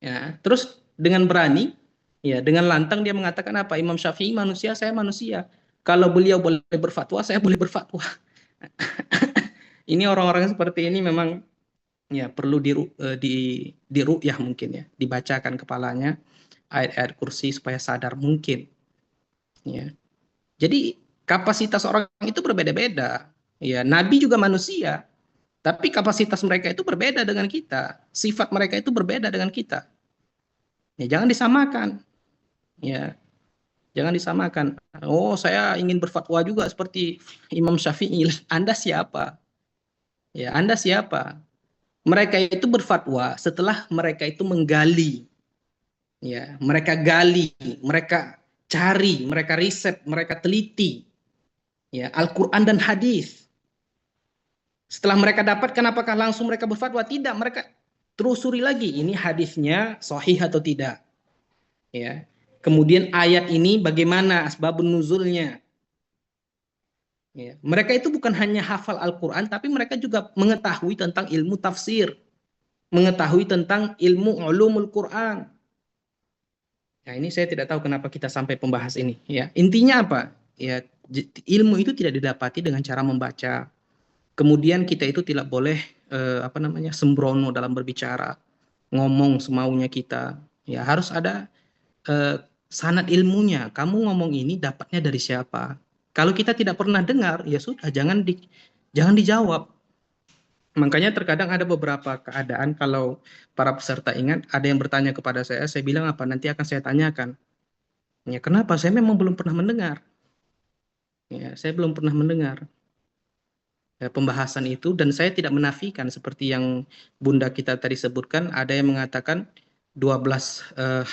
Ya, terus dengan berani, ya, dengan lantang dia mengatakan apa? Imam Syafi'i manusia, saya manusia. Kalau beliau boleh berfatwa, saya boleh berfatwa. Ini orang-orang seperti ini memang, ya, perlu diru'yah mungkin, ya, dibacakan kepalanya ayat-ayat kursi supaya sadar mungkin. Ya. Jadi kapasitas orang itu berbeda-beda. Ya, Nabi juga manusia, tapi kapasitas mereka itu berbeda dengan kita. Sifat mereka itu berbeda dengan kita. Ya, jangan disamakan. Ya, jangan disamakan. Oh, saya ingin berfatwa juga seperti Imam Syafi'i. Anda siapa? Ya, Anda siapa? Mereka itu berfatwa setelah mereka itu menggali. Ya, mereka gali, mereka cari, mereka riset, mereka teliti. Ya, Al-Qur'an dan hadis. Setelah mereka dapatkan, apakah langsung mereka berfatwa? Tidak, mereka telusuri lagi, ini hadisnya sahih atau tidak. Ya. Kemudian ayat ini bagaimana asbabun nuzulnya? Ya. Mereka itu bukan hanya hafal Al-Quran, tapi mereka juga mengetahui tentang ilmu tafsir, mengetahui tentang ilmu ulumul Quran. Nah, ini saya tidak tahu kenapa kita sampai pembahas ini. Ya, intinya apa? Ya, ilmu itu tidak didapati dengan cara membaca. Kemudian kita itu tidak boleh sembrono dalam berbicara, ngomong semaunya kita. Ya, harus ada sanad ilmunya. Kamu ngomong ini dapatnya dari siapa? Kalau kita tidak pernah dengar, ya sudah, jangan dijawab. Makanya terkadang ada beberapa keadaan, kalau para peserta ingat, ada yang bertanya kepada saya bilang apa? Nanti akan saya tanyakan. Ya, kenapa? Saya memang belum pernah mendengar. Ya, saya belum pernah mendengar pembahasan itu, dan saya tidak menafikan seperti yang Bunda kita tadi sebutkan, ada yang mengatakan 12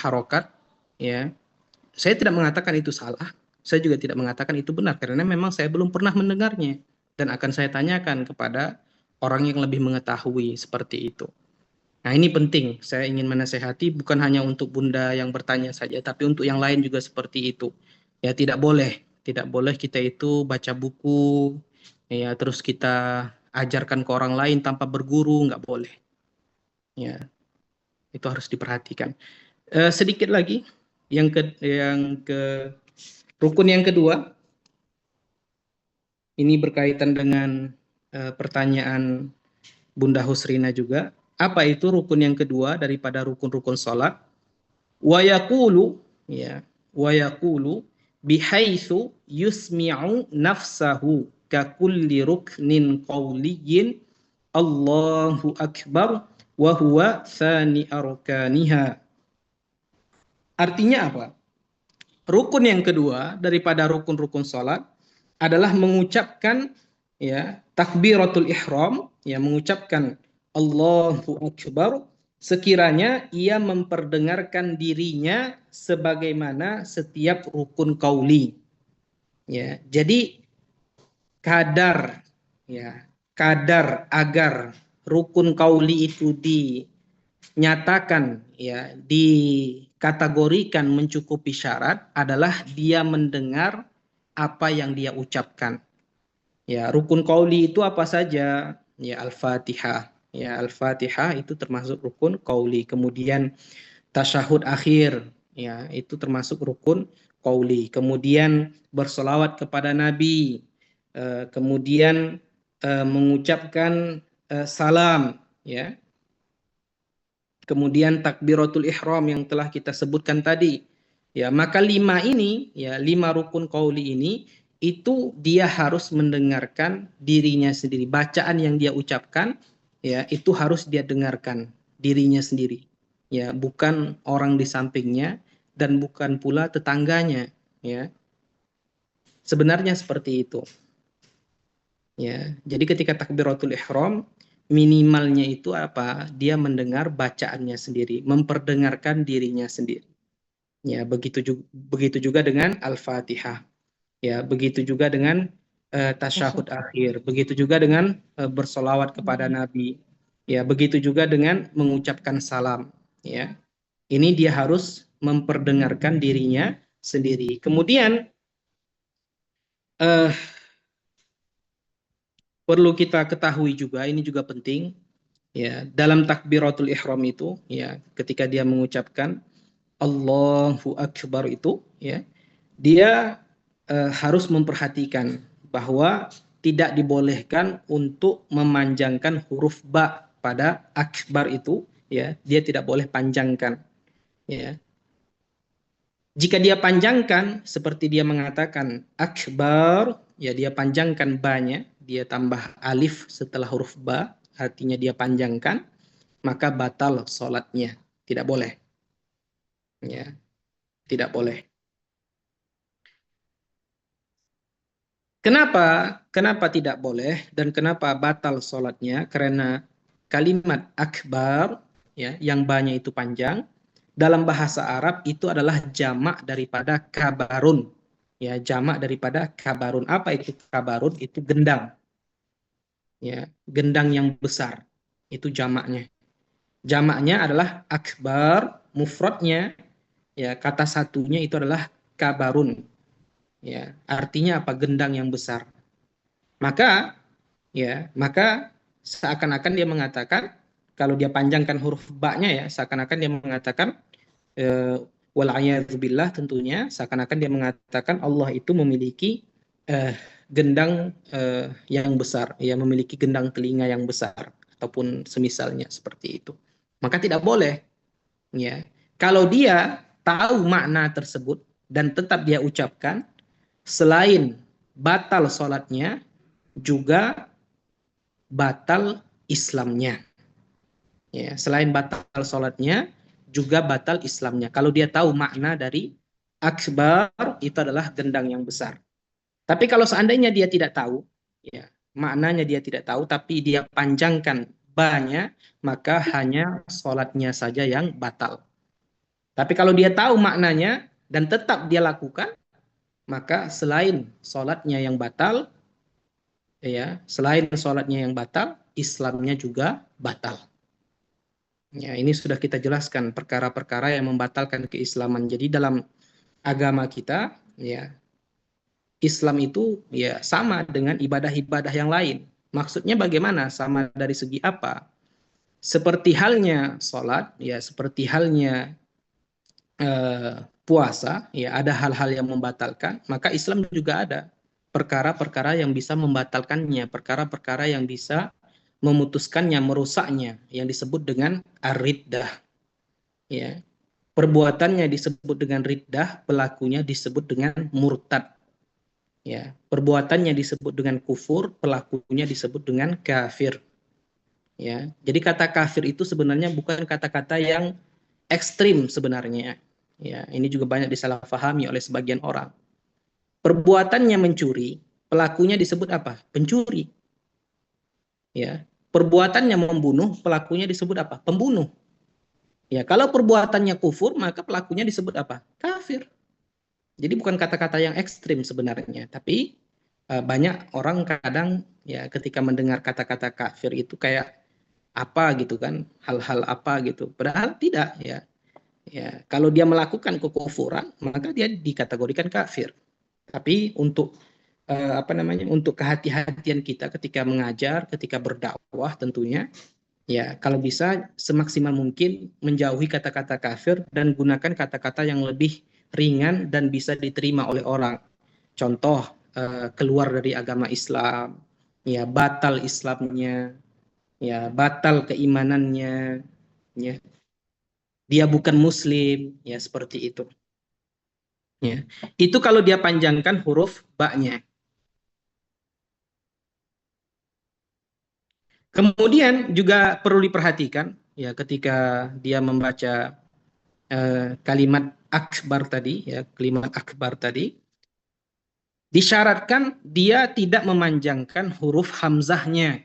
harokat, ya. Saya tidak mengatakan itu salah, saya juga tidak mengatakan itu benar, karena memang saya belum pernah mendengarnya, dan akan saya tanyakan kepada orang yang lebih mengetahui seperti itu. Nah, ini penting, saya ingin menasehati bukan hanya untuk Bunda yang bertanya saja, tapi untuk yang lain juga seperti itu. Ya, tidak boleh kita itu baca buku, ya, terus kita ajarkan ke orang lain tanpa berguru, nggak boleh. Ya, itu harus diperhatikan. Sedikit lagi, yang ke rukun yang kedua, ini berkaitan dengan pertanyaan Bunda Husrina juga. Apa itu rukun yang kedua daripada rukun-rukun salat? Wa yaqulu, ya, wa yaqulu bihaitsu yusmi'u nafsahu ka kulli ruknin qawliyin Allahu akbar wa huwa tsani arkaniha. Artinya apa? Rukun yang kedua daripada rukun-rukun salat adalah mengucapkan, ya, takbiratul ihram, ya, mengucapkan Allahu akbar sekiranya ia memperdengarkan dirinya sebagaimana setiap rukun qauli. Ya, jadi kadar, ya, kadar agar rukun qauli itu dinyatakan, ya, dikategorikan mencukupi syarat adalah dia mendengar apa yang dia ucapkan. Ya, rukun qauli itu apa saja? Ya, Al-Fatihah. Ya, Al-Fatihah itu termasuk rukun qauli. Kemudian tasyahud akhir, ya, itu termasuk rukun qauli. Kemudian bersolawat kepada Nabi. Kemudian mengucapkan salam, ya. Kemudian takbiratul ihram yang telah kita sebutkan tadi. Ya, maka 5 ini, ya, 5 rukun qauli ini itu dia harus mendengarkan dirinya sendiri. Bacaan yang dia ucapkan, ya, itu harus dia dengarkan dirinya sendiri. Ya, bukan orang di sampingnya dan bukan pula tetangganya, ya. Sebenarnya seperti itu. Ya, jadi ketika takbiratul ihram minimalnya itu apa? Dia mendengar bacaannya sendiri, memperdengarkan dirinya sendiri. Ya, begitu juga dengan Al-Fatihah. Ya, begitu juga dengan tasyahud akhir, begitu juga dengan bersolawat kepada Nabi. Ya, begitu juga dengan mengucapkan salam, ya. Ini dia harus memperdengarkan dirinya sendiri. Kemudian perlu kita ketahui juga, ini juga penting, ya, dalam takbiratul ihram itu, ya, ketika dia mengucapkan Allahu Akbar itu, ya, dia harus memperhatikan bahwa tidak dibolehkan untuk memanjangkan huruf ba pada akbar itu, ya, dia tidak boleh panjangkan, ya. Jika dia panjangkan seperti dia mengatakan akbar, ya, dia panjangkan ba-nya, dia tambah alif setelah huruf ba, artinya dia panjangkan, maka batal sholatnya, tidak boleh, ya, tidak boleh. Kenapa tidak boleh dan kenapa batal sholatnya? Karena kalimat akbar, ya, yang ba-nya itu panjang, dalam bahasa Arab itu adalah jamak daripada kabarun. Ya, jamak daripada kabarun. Apa itu kabarun? Itu gendang. Ya, gendang yang besar. Itu jamaknya. Jamaknya adalah akbar, mufradnya, ya, kata satunya itu adalah kabarun. Ya, artinya apa? Gendang yang besar. Maka, ya, maka seakan-akan dia mengatakan, kalau dia panjangkan huruf ba-nya, ya, seakan-akan dia mengatakan wal'iyadzubillah, tentunya seakan-akan dia mengatakan Allah itu memiliki gendang yang besar, ya, memiliki gendang telinga yang besar ataupun semisalnya seperti itu. Maka tidak boleh, ya. Kalau dia tahu makna tersebut dan tetap dia ucapkan, selain batal sholatnya, juga batal Islamnya. Ya, selain batal sholatnya, juga batal Islamnya. Kalau dia tahu makna dari akbar itu adalah gendang yang besar. Tapi kalau seandainya dia tidak tahu, ya, maknanya dia tidak tahu, tapi dia panjangkan ba-nya, maka hanya sholatnya saja yang batal. Tapi kalau dia tahu maknanya dan tetap dia lakukan, maka selain sholatnya yang batal, ya, selain sholatnya yang batal, Islamnya juga batal. Ya, ini sudah kita jelaskan perkara-perkara yang membatalkan keislaman. Jadi dalam agama kita, ya, Islam itu ya sama dengan ibadah-ibadah yang lain. Maksudnya bagaimana? Sama dari segi apa? Seperti halnya sholat, ya, seperti halnya puasa, ya, ada hal-hal yang membatalkan, maka Islam juga ada perkara-perkara yang bisa membatalkannya, perkara-perkara yang bisa memutuskannya, merusaknya, yang disebut dengan ar-riddah. Ya. Perbuatannya disebut dengan riddah, pelakunya disebut dengan murtad. Ya. Perbuatannya disebut dengan kufur, pelakunya disebut dengan kafir. Ya. Jadi kata kafir itu sebenarnya bukan kata-kata yang ekstrim sebenarnya. Ya, ini juga banyak disalahpahami oleh sebagian orang. Perbuatannya mencuri, pelakunya disebut apa? Pencuri. Ya, perbuatannya membunuh, pelakunya disebut apa? Pembunuh. Ya, kalau perbuatannya kufur, maka pelakunya disebut apa? Kafir. Jadi bukan kata-kata yang ekstrim sebenarnya, tapi banyak orang kadang ya ketika mendengar kata-kata kafir itu kayak apa gitu kan, hal-hal apa gitu. Padahal tidak, ya. Ya, kalau dia melakukan kekufuran, maka dia dikategorikan kafir. Tapi untuk untuk kehati-hatian kita ketika mengajar, ketika berdakwah tentunya, ya kalau bisa semaksimal mungkin menjauhi kata-kata kafir dan gunakan kata-kata yang lebih ringan dan bisa diterima oleh orang. Contoh, keluar dari agama Islam, ya batal Islamnya, ya batal keimanannya, ya dia bukan muslim, ya seperti itu. Ya. Itu kalau dia panjangkan huruf ba-nya. Kemudian juga perlu diperhatikan ya ketika dia membaca kalimat akbar tadi, ya kalimat akbar tadi, disyaratkan dia tidak memanjangkan huruf hamzahnya,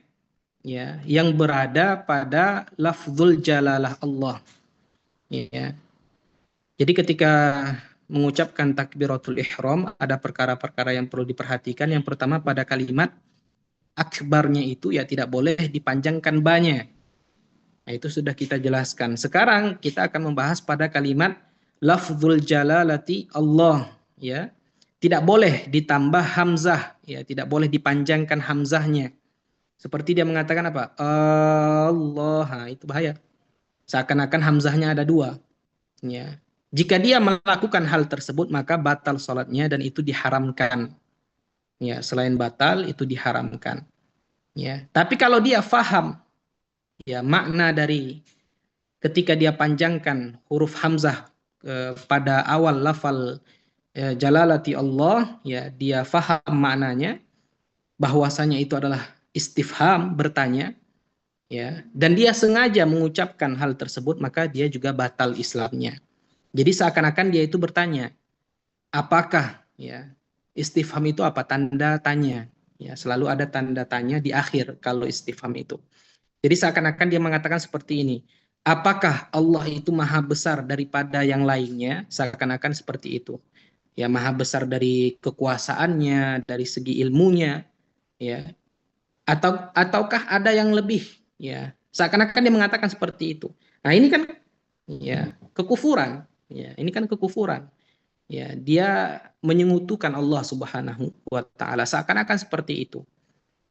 ya yang berada pada lafzul jalalah Allah. Ya. Jadi ketika mengucapkan takbiratul ihram ada perkara-perkara yang perlu diperhatikan. Yang pertama pada kalimat akbarnya itu ya tidak boleh dipanjangkan ba-nya. Nah, itu sudah kita jelaskan. Sekarang kita akan membahas pada kalimat lafzul jalalati Allah, ya. Tidak boleh ditambah hamzah, ya, tidak boleh dipanjangkan hamzahnya. Seperti dia mengatakan apa? Allah, nah, itu bahaya. Seakan-akan hamzahnya ada dua. Ya. Jika dia melakukan hal tersebut maka batal sholatnya dan itu diharamkan. Ya, selain batal itu diharamkan. Ya, tapi kalau dia faham ya makna dari ketika dia panjangkan huruf hamzah pada awal lafal jalalati Allah, ya dia faham maknanya bahwasanya itu adalah istifham, bertanya, ya, dan dia sengaja mengucapkan hal tersebut maka dia juga batal Islamnya. Jadi seakan-akan dia itu bertanya, apakah, ya, istifham itu apa? Tanda tanya. Ya, selalu ada tanda tanya di akhir kalau istifham itu. Jadi seakan-akan dia mengatakan seperti ini, apakah Allah itu maha besar daripada yang lainnya? Seakan-akan seperti itu. Ya, maha besar dari kekuasaannya, dari segi ilmunya, ya. Ataukah ada yang lebih, ya. Seakan-akan dia mengatakan seperti itu. Nah, ini kan ya kekufuran. Ya, ini kan kekufuran. Ya, dia menyekutukan Allah Subhanahu wa taala, seakan-akan seperti itu.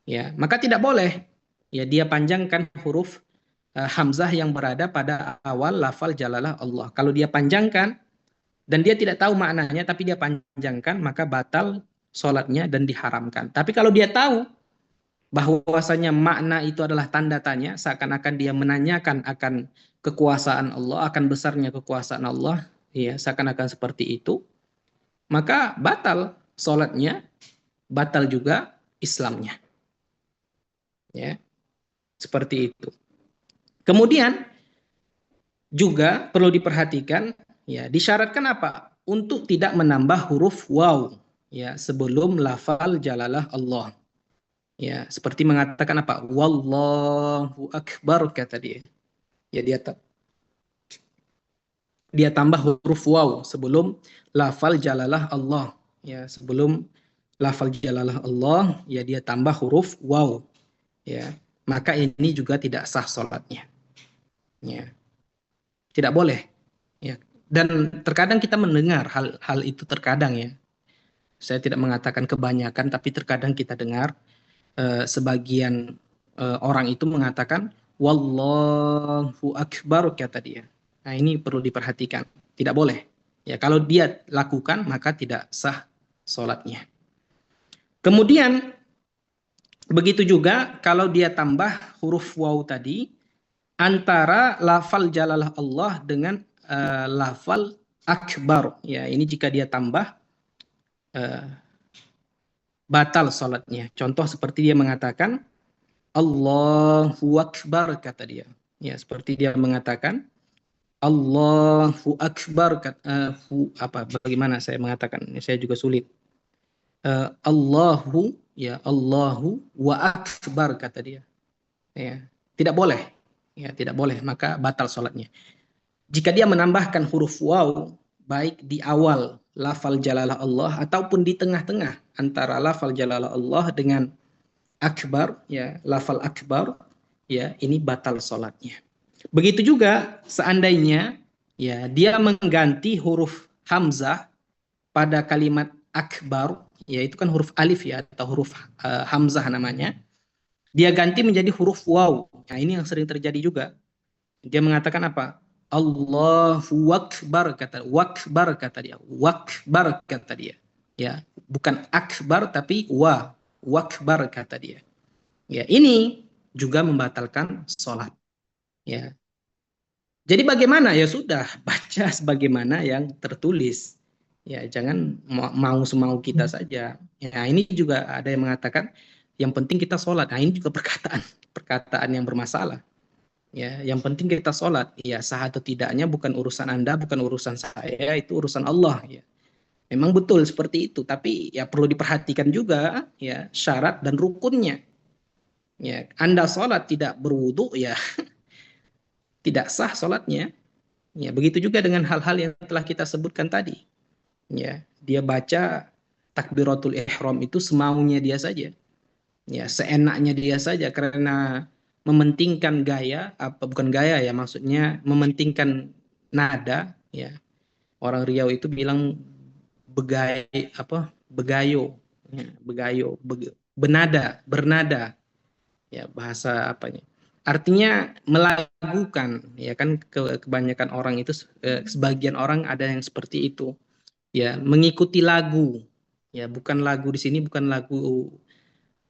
Ya, maka tidak boleh ya dia panjangkan huruf hamzah yang berada pada awal lafal jalalah Allah. Kalau dia panjangkan dan dia tidak tahu maknanya tapi dia panjangkan maka batal sholatnya dan diharamkan. Tapi kalau dia tahu bahwasanya makna itu adalah tanda tanya, seakan-akan dia menanyakan akan kekuasaan Allah, akan besarnya kekuasaan Allah, ya seakan-akan seperti itu, maka batal sholatnya, batal juga Islamnya. Ya, seperti itu. Kemudian juga perlu diperhatikan, ya disyaratkan apa? Untuk tidak menambah huruf waw. ya sebelum lafal jalalah Allah. Ya, seperti mengatakan apa? Wallahu akbar kata dia. Ya dia tambah huruf waw sebelum lafal jalalah Allah. Ya, sebelum lafal jalalah Allah, ya dia tambah huruf waw. Ya, maka ini juga tidak sah salatnya. Ya, tidak boleh. Ya. Dan terkadang kita mendengar hal itu terkadang ya. Saya tidak mengatakan kebanyakan, tapi terkadang kita dengar sebagian orang itu mengatakan wallahu akbar kata dia. Nah, ini perlu diperhatikan. Tidak boleh. Ya, kalau dia lakukan maka tidak sah salatnya. Kemudian begitu juga kalau dia tambah huruf waw tadi antara lafal jalalah Allah dengan lafal akbar. Ya, ini jika dia tambah batal salatnya. Contoh seperti dia mengatakan Allahu akbar kata dia. Ya, seperti dia mengatakan Allahu akbar bagaimana saya mengatakan? Saya juga sulit. Allahu wa akbar kata dia. Ya, tidak boleh. Ya, tidak boleh, maka batal salatnya. Jika dia menambahkan huruf waw baik di awal lafal jalalah Allah ataupun di tengah-tengah antara lafal jalalah Allah dengan akbar, ya lafal akbar, ya ini batal salatnya. Begitu juga seandainya ya dia mengganti huruf hamzah pada kalimat akbar, yaitu kan huruf alif ya atau huruf hamzah namanya. Dia ganti menjadi huruf waw. Nah, ini yang sering terjadi juga. Dia mengatakan apa? Allahu akbar kata dia. Wakbar kata dia. Ya, bukan akbar tapi wakbar kata dia. Ya, ini juga membatalkan sholat. Ya. Jadi bagaimana? Ya sudah, baca sebagaimana yang tertulis. Ya, jangan mau semau kita saja. Ya, ini juga ada yang mengatakan yang penting kita sholat. Nah, ini juga perkataan yang bermasalah. Ya, yang penting kita sholat. Ya, sah atau tidaknya bukan urusan Anda, bukan urusan saya, itu urusan Allah. Ya. Memang betul seperti itu, tapi ya perlu diperhatikan juga ya syarat dan rukunnya. Ya, Anda sholat tidak berwudu ya tidak sah sholatnya. Ya, begitu juga dengan hal-hal yang telah kita sebutkan tadi. Ya, dia baca takbiratul ihram itu semaunya dia saja. Ya, seenaknya dia saja karena mementingkan gaya, bukan gaya ya, maksudnya mementingkan nada ya. Orang Riau itu bilang begayo ya, bernada ya bahasa apanya. Artinya melagukan ya kan kebanyakan orang itu sebagian orang ada yang seperti itu. Ya, mengikuti lagu. Ya, bukan lagu di sini bukan lagu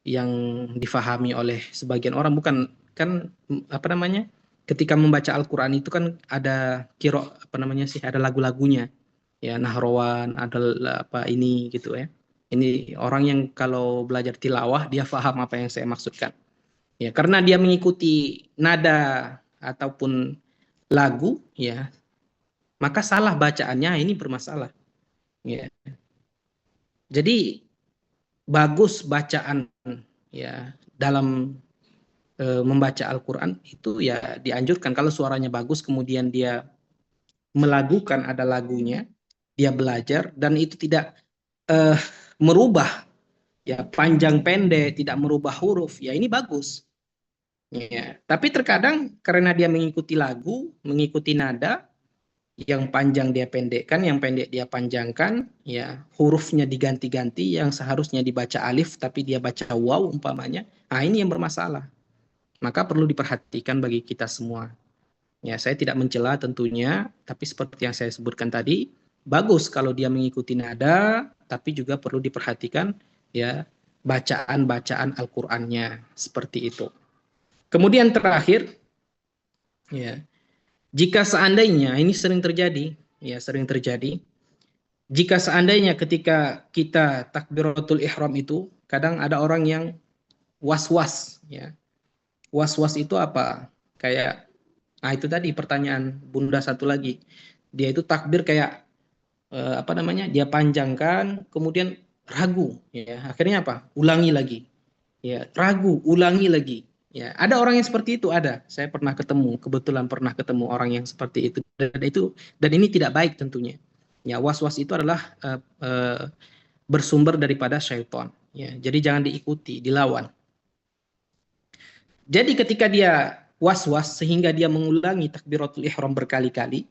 yang difahami oleh sebagian orang, bukan kan ketika membaca Al-Qur'an itu kan ada ada lagu-lagunya ya, nahrawan, ada ini gitu ya. Ini orang yang kalau belajar tilawah dia paham apa yang saya maksudkan ya, karena dia mengikuti nada ataupun lagu ya, maka salah bacaannya, ini bermasalah ya. Jadi bagus bacaan ya dalam membaca Al-Qur'an itu ya dianjurkan kalau suaranya bagus kemudian dia melagukan, ada lagunya, dia belajar dan itu tidak merubah ya panjang pendek, tidak merubah huruf, ya ini bagus. Ya, tapi terkadang karena dia mengikuti lagu, mengikuti nada, yang panjang dia pendekkan, yang pendek dia panjangkan, ya hurufnya diganti-ganti, yang seharusnya dibaca alif tapi dia baca waw umpamanya. Nah, ini yang bermasalah. Maka perlu diperhatikan bagi kita semua. Ya, saya tidak mencela tentunya, tapi seperti yang saya sebutkan tadi, bagus kalau dia mengikuti nada, tapi juga perlu diperhatikan ya bacaan-bacaan Al-Qur'annya seperti itu. Kemudian terakhir ya, jika seandainya ini sering terjadi, jika seandainya ketika kita takbiratul ihram itu kadang ada orang yang was-was ya. Was-was itu apa? Kayak itu tadi pertanyaan Bunda satu lagi. Dia itu takbir kayak dia panjangkan, kemudian ragu, ya. Akhirnya apa? Ulangi lagi. Ya, ragu, ulangi lagi. Ya, ada orang yang seperti itu, ada. Saya kebetulan pernah ketemu orang yang seperti itu. Dan ini tidak baik tentunya. Ya, was-was itu adalah bersumber daripada syaitan. Ya, jadi jangan diikuti, dilawan. Jadi ketika dia was-was sehingga dia mengulangi takbiratul ihram berkali-kali,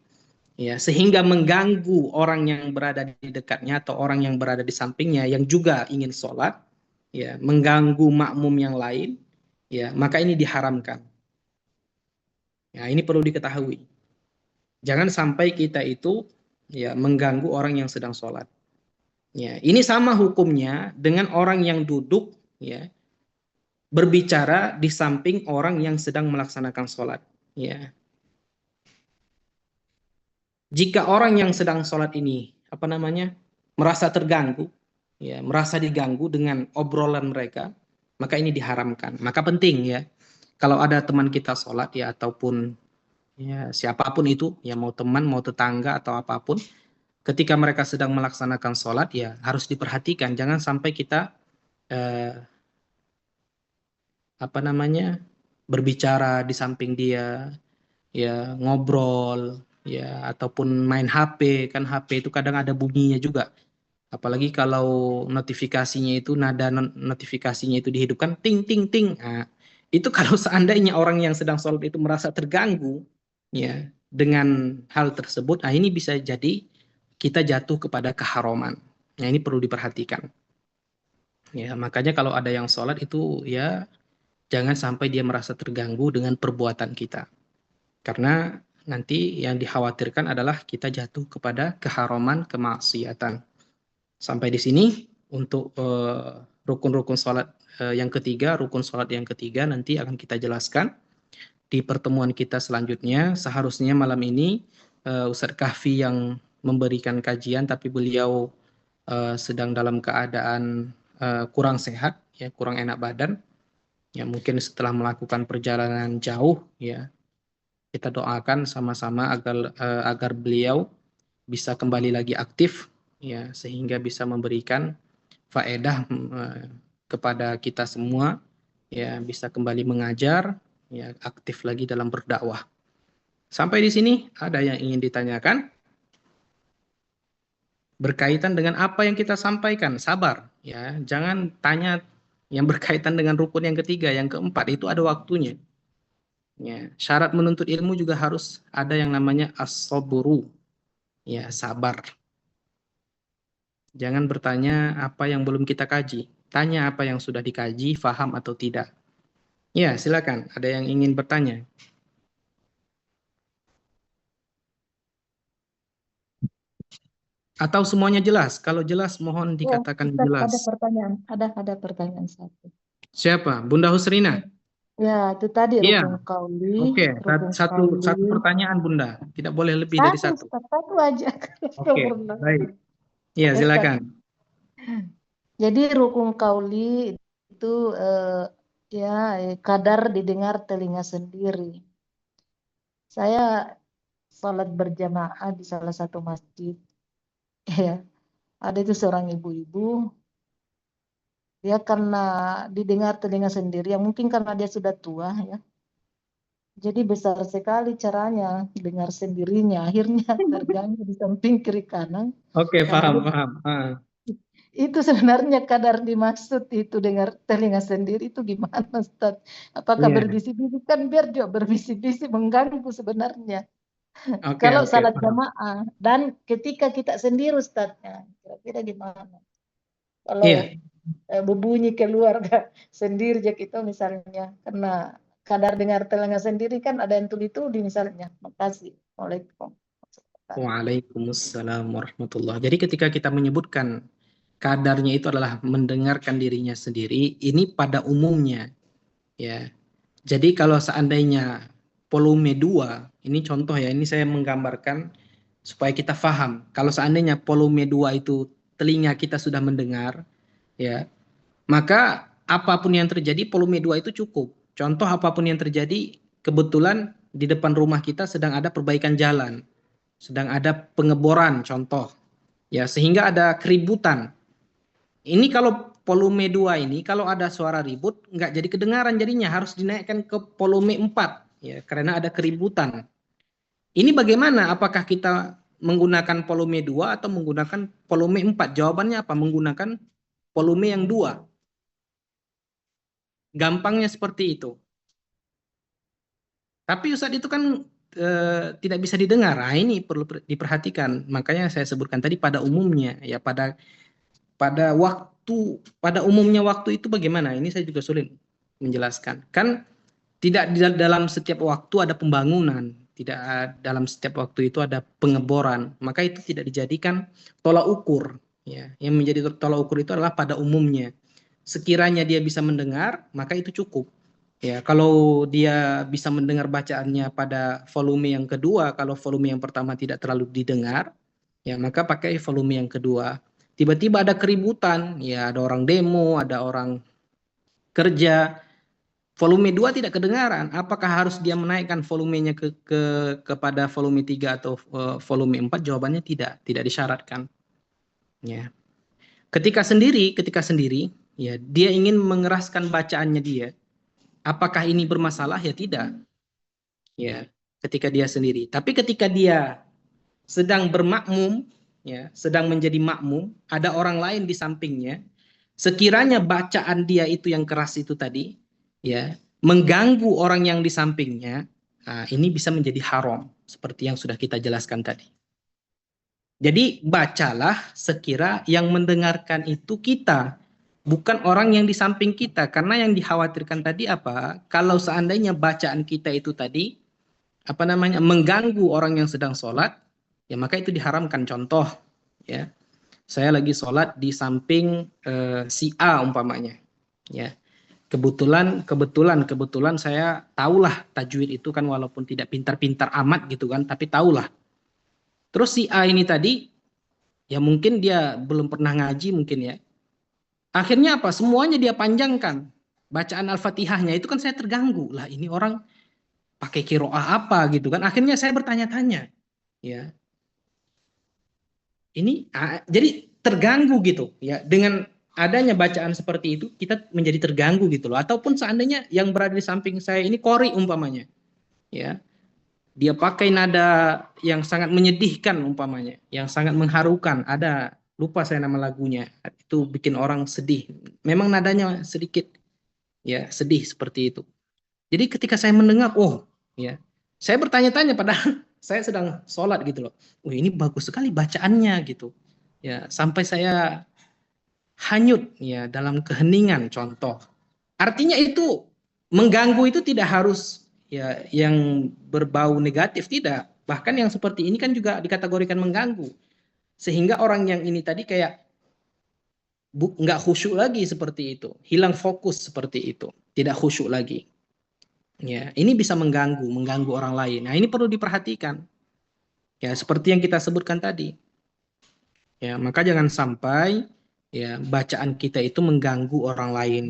ya, sehingga mengganggu orang yang berada di dekatnya atau orang yang berada di sampingnya yang juga ingin sholat, ya, mengganggu makmum yang lain, ya, maka ini diharamkan. Ya, ini perlu diketahui. Jangan sampai kita itu, ya, mengganggu orang yang sedang sholat. Ya, ini sama hukumnya dengan orang yang duduk, ya, berbicara di samping orang yang sedang melaksanakan sholat. Ya. Jika orang yang sedang sholat ini, merasa terganggu, ya, merasa diganggu dengan obrolan mereka, maka ini diharamkan. Maka penting, ya, kalau ada teman kita sholat, ya, ataupun, ya, siapapun itu, ya, mau teman, mau tetangga atau apapun, ketika mereka sedang melaksanakan sholat, ya, harus diperhatikan. Jangan sampai kita berbicara di samping dia, ya, ngobrol, ya, ataupun main HP. Kan HP itu kadang ada bunyinya juga. Apalagi kalau nada notifikasinya itu dihidupkan ting ting ting. Nah, itu kalau seandainya orang yang sedang sholat itu merasa terganggu, ya, dengan hal tersebut, nah ini bisa jadi kita jatuh kepada keharaman. Nah, ini perlu diperhatikan. Ya, makanya kalau ada yang sholat itu, ya, jangan sampai dia merasa terganggu dengan perbuatan kita. Karena nanti yang dikhawatirkan adalah kita jatuh kepada keharaman, kemaksiatan. Sampai di sini untuk rukun-rukun sholat yang ketiga, rukun sholat yang ketiga nanti akan kita jelaskan di pertemuan kita selanjutnya. Seharusnya malam ini Ustadz Kahfi yang memberikan kajian, tapi beliau sedang dalam keadaan kurang sehat, ya, kurang enak badan. Ya, mungkin setelah melakukan perjalanan jauh, ya, kita doakan sama-sama agar beliau bisa kembali lagi aktif, ya, sehingga bisa memberikan faedah kepada kita semua, ya, bisa kembali mengajar, ya, aktif lagi dalam berdakwah. Sampai di sini ada yang ingin ditanyakan berkaitan dengan apa yang kita sampaikan? Sabar, ya, jangan tanya yang berkaitan dengan rukun yang ketiga, yang keempat, itu ada waktunya. Ya, syarat menuntut ilmu juga harus ada yang namanya as-sabru, ya, sabar. Jangan bertanya apa yang belum kita kaji. Tanya apa yang sudah dikaji, faham atau tidak. Ya, silakan. Ada yang ingin bertanya? Atau semuanya jelas? Kalau jelas, mohon dikatakan Ustaz, jelas. ada pertanyaan satu. Siapa? Bunda Husrina? Ya, itu tadi Iya. rukun qauli. Oke, satu pertanyaan Bunda. Tidak boleh lebih dari satu. Satu aja. Oke, baik. Iya, silakan. Jadi rukun qauli itu kadar didengar telinga sendiri. Saya sholat berjamaah di salah satu masjid. Ya, ada itu seorang ibu-ibu. Dia karena didengar telinga sendiri, ya mungkin karena dia sudah tua, ya. Jadi besar sekali caranya dengar sendirinya, akhirnya terganggu di samping kiri kanan. Oke, paham. Itu sebenarnya kadar dimaksud itu dengar telinga sendiri itu gimana, Ustaz? Apakah berbisik-bisik? Kan biar juga berbisik-bisik mengganggu sebenarnya. Kalau salat jamaah dan ketika kita sendiri, Ustaz, kira-kira gimana? Kalau berbunyi keluar sendiri aja kita misalnya, karena kadar dengar telinga sendiri kan ada yang tuli-tuli misalnya. Makasih. Waalaikumsalam warahmatullahi. Jadi ketika kita menyebutkan kadarnya itu adalah mendengarkan dirinya sendiri, ini pada umumnya, ya. Jadi kalau seandainya volume 2, ini contoh, ya, ini saya menggambarkan supaya kita paham. Kalau seandainya volume 2 itu telinga kita sudah mendengar, ya, maka apapun yang terjadi volume 2 itu cukup. Contoh, apapun yang terjadi, kebetulan di depan rumah kita sedang ada perbaikan jalan, sedang ada pengeboran, contoh, ya, sehingga ada keributan. Ini kalau volume 2 ini, kalau ada suara ribut, nggak jadi kedengaran jadinya, harus dinaikkan ke volume 4, ya, karena ada keributan. Ini bagaimana? Apakah kita menggunakan volume 2 atau menggunakan volume 4? Jawabannya apa? Menggunakan volume yang 2. Gampangnya seperti itu. Tapi Ustadz itu kan tidak bisa didengar. Nah, ini perlu diperhatikan. Makanya saya sebutkan tadi pada umumnya, ya pada umumnya waktu itu bagaimana? Ini saya juga sulit menjelaskan. Kan tidak dalam setiap waktu ada pembangunan, tidak dalam setiap waktu itu ada pengeboran. Maka itu tidak dijadikan tolak ukur. Ya, yang menjadi tolak ukur itu adalah pada umumnya. Sekiranya dia bisa mendengar, maka itu cukup. Ya, kalau dia bisa mendengar bacaannya pada volume yang kedua, kalau volume yang pertama tidak terlalu didengar, ya maka pakai volume yang kedua. Tiba-tiba ada keributan, ya ada orang demo, ada orang kerja, volume 2 tidak kedengaran. Apakah harus dia menaikkan volumenya kepada volume 3 atau volume 4? Jawabannya tidak disyaratkan. Ya. Ketika sendiri, ya dia ingin mengeraskan bacaannya dia. Apakah ini bermasalah? Ya tidak. Ya, ketika dia sendiri. Tapi ketika dia sedang bermakmum, ya, sedang menjadi makmum, ada orang lain di sampingnya, sekiranya bacaan dia itu yang keras itu tadi, ya, mengganggu orang yang di sampingnya, nah, ini bisa menjadi haram, seperti yang sudah kita jelaskan tadi. Jadi bacalah sekira yang mendengarkan itu kita, bukan orang yang di samping kita. Karena yang dikhawatirkan tadi apa? Kalau seandainya bacaan kita itu tadi, mengganggu orang yang sedang sholat, ya maka itu diharamkan. Contoh, ya, saya lagi sholat di samping si A umpamanya, ya. Kebetulan saya tahulah tajwid itu kan, walaupun tidak pintar-pintar amat gitu kan, tapi tahulah. Terus si A ini tadi, ya mungkin dia belum pernah ngaji mungkin ya. Akhirnya apa? Semuanya dia panjangkan. Bacaan Al-Fatihahnya itu kan saya terganggu. Lah ini orang pakai kiroah apa gitu kan. Akhirnya saya bertanya-tanya. Ya. Ini jadi terganggu gitu ya. Dengan adanya bacaan seperti itu kita menjadi terganggu gitu loh. Ataupun seandainya yang berada di samping saya ini qori umpamanya. Ya. Dia pakai nada yang sangat menyedihkan umpamanya, yang sangat mengharukan. Ada, lupa saya nama lagunya. Itu bikin orang sedih. Memang nadanya sedikit ya sedih seperti itu. Jadi ketika saya mendengar, oh ya, saya bertanya-tanya padahal saya sedang sholat gitu loh. Oh ini bagus sekali bacaannya gitu. Ya sampai saya hanyut ya dalam keheningan contoh. Artinya itu mengganggu itu tidak harus ya yang berbau negatif, tidak. Bahkan yang seperti ini kan juga dikategorikan mengganggu. Sehingga orang yang ini tadi kayak nggak khusyuk lagi seperti itu, hilang fokus seperti itu, tidak khusyuk lagi. Ya, ini bisa mengganggu orang lain. Nah, ini perlu diperhatikan. Ya, seperti yang kita sebutkan tadi. Ya, maka jangan sampai ya bacaan kita itu mengganggu orang lain.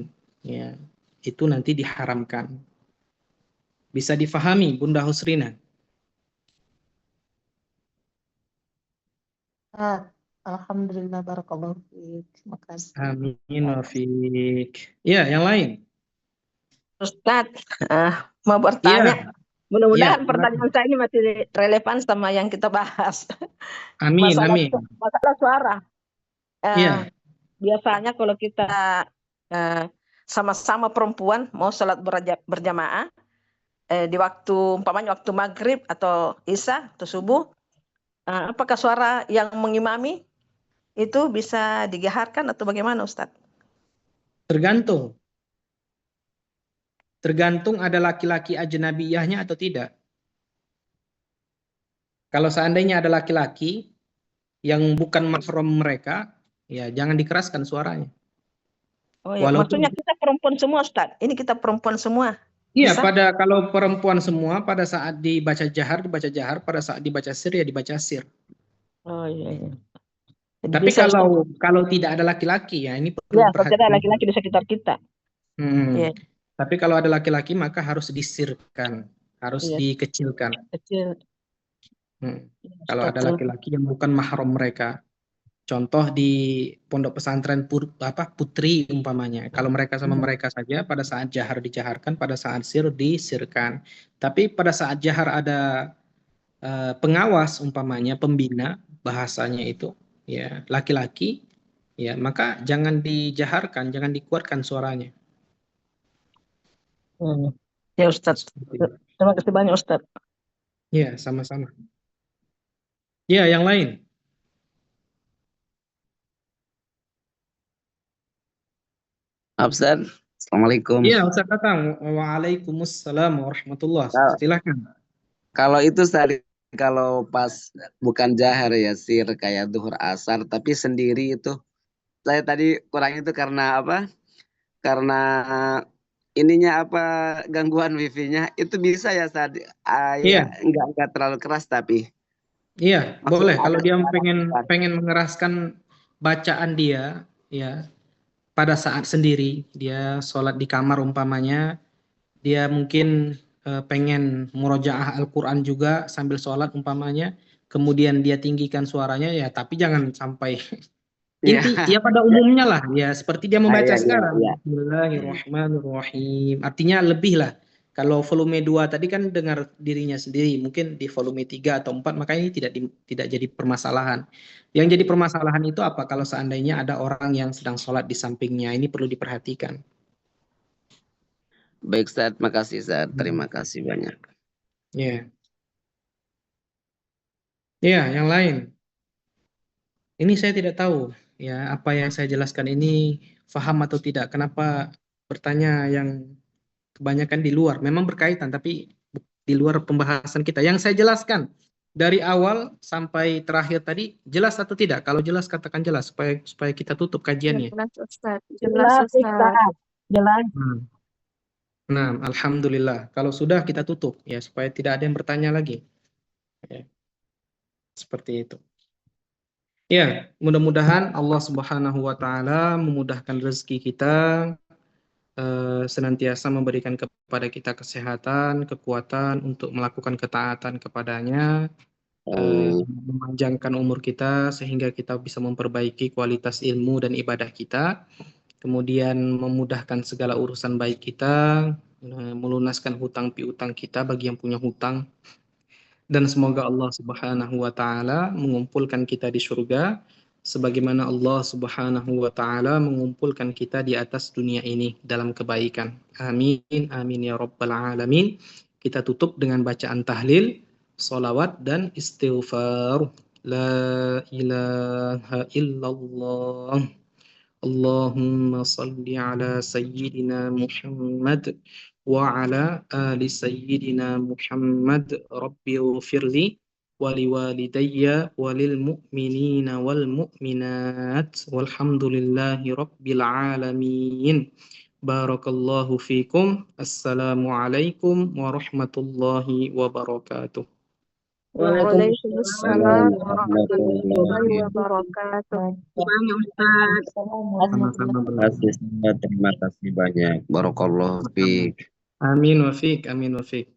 Ya, itu nanti diharamkan. Bisa difahami, Bunda Husrina? Alhamdulillah, barakallahu fiik. Terima kasih. Amin wa fiik. Ya, yang lain. Ustadz, mau bertanya. Iya. Mudah-mudahan Iya, pertanyaan saya ini masih relevan sama yang kita bahas. amin, amin. Masalah suara. Iya. Biasanya kalau kita sama-sama perempuan mau sholat berjamaah, di waktu umpamanya waktu maghrib atau isya atau subuh, apakah suara yang mengimami itu bisa digeharkan atau bagaimana, Ustadz? Tergantung ada laki-laki ajnabiyahnya atau tidak. Kalau seandainya ada laki-laki yang bukan mahram mereka, ya jangan dikeraskan suaranya. Oh ya, maksudnya kita perempuan semua, Ustadz. Ini kita perempuan semua. Iya, kalau perempuan semua pada saat dibaca jahar, pada saat dibaca sir ya dibaca sir. Oh iya. Tapi kalau tidak ada laki-laki ya ini perlu ya, kalau tidak ada laki-laki di sekitar kita. Ya. Tapi kalau ada laki-laki maka harus disirkan, harus dikecilkan. Kecil. Kalau ada laki-laki yang bukan mahram mereka. Contoh di pondok pesantren putri umpamanya. Kalau mereka sama mereka saja, pada saat jahar dijaharkan, pada saat sir disirkan. Tapi pada saat jahar ada pengawas umpamanya, pembina bahasanya itu, ya laki-laki, ya maka jangan dijaharkan, jangan dikuatkan suaranya. Ya Ustadz, Seperti itu. terima kasih banyak Ustadz. Ya, sama-sama. Ya, yang lain. Ustaz, Assalamualaikum. Iya, Ustaz Tatang. Waalaikumsalam warahmatullah. Silakan. Kalau itu tadi, kalau pas bukan jahar ya sir kayak duhur asar, tapi sendiri itu saya tadi kurang itu karena apa? Karena ininya apa, gangguan wifi-nya itu bisa ya saat Iya. ya enggak terlalu keras tapi Iya, maksudnya boleh. Kalau ada dia suara. pengen mengeraskan bacaan dia, ya pada saat sendiri, dia sholat di kamar umpamanya, dia mungkin pengen murojaah Al-Quran juga sambil sholat umpamanya, kemudian dia tinggikan suaranya, ya tapi jangan sampai Iya. ya pada umumnya lah, ya seperti dia membaca Iya, sekarang. iya. Bismillahirrahmanirrahim. Artinya lebih lah. Kalau volume 2 tadi kan dengar dirinya sendiri, mungkin di volume 3 atau 4 maka ini tidak jadi permasalahan. Yang jadi permasalahan itu apa? Kalau seandainya ada orang yang sedang sholat di sampingnya, ini perlu diperhatikan. Baik Ustaz, makasih Ustaz. Terima kasih banyak. Ya. Ya, yang lain. Ini saya tidak tahu ya apa yang saya jelaskan ini paham atau tidak. Kenapa bertanya yang kebanyakan di luar? Memang berkaitan tapi di luar pembahasan kita. Yang saya jelaskan dari awal sampai terakhir tadi jelas atau tidak? Kalau jelas katakan jelas supaya kita tutup kajiannya. Jelas Ustaz, jelas Ustaz. Jelas. Nah, alhamdulillah. Kalau sudah kita tutup ya supaya tidak ada yang bertanya lagi. Ya. Seperti itu. Ya, mudah-mudahan Allah Subhanahu wa taala memudahkan rezeki kita, senantiasa memberikan kepada kita kesehatan, kekuatan untuk melakukan ketaatan kepadanya, memanjangkan umur kita sehingga kita bisa memperbaiki kualitas ilmu dan ibadah kita, kemudian memudahkan segala urusan baik kita, melunaskan hutang piutang kita bagi yang punya hutang, dan semoga Allah Subhanahu wa taala mengumpulkan kita di surga sebagaimana Allah Subhanahu wa taala mengumpulkan kita di atas dunia ini dalam kebaikan. Amin amin ya rabbal alamin. Kita tutup dengan bacaan tahlil, sholawat dan istighfar. La ilaha illallah. Allahumma salli ala sayyidina Muhammad وعلى آل سيدنا محمد رب اغفر لي ولوالدي وللمؤمنين والمؤمنات والحمد لله رب العالمين بارك الله فيكم السلام عليكم ورحمة الله وبركاته Waalaikumsalam warahmatullahi wabarakatuh. Terima kasih banyak. Barakallahu fiik. Amin wa fiik, amin wa fiik.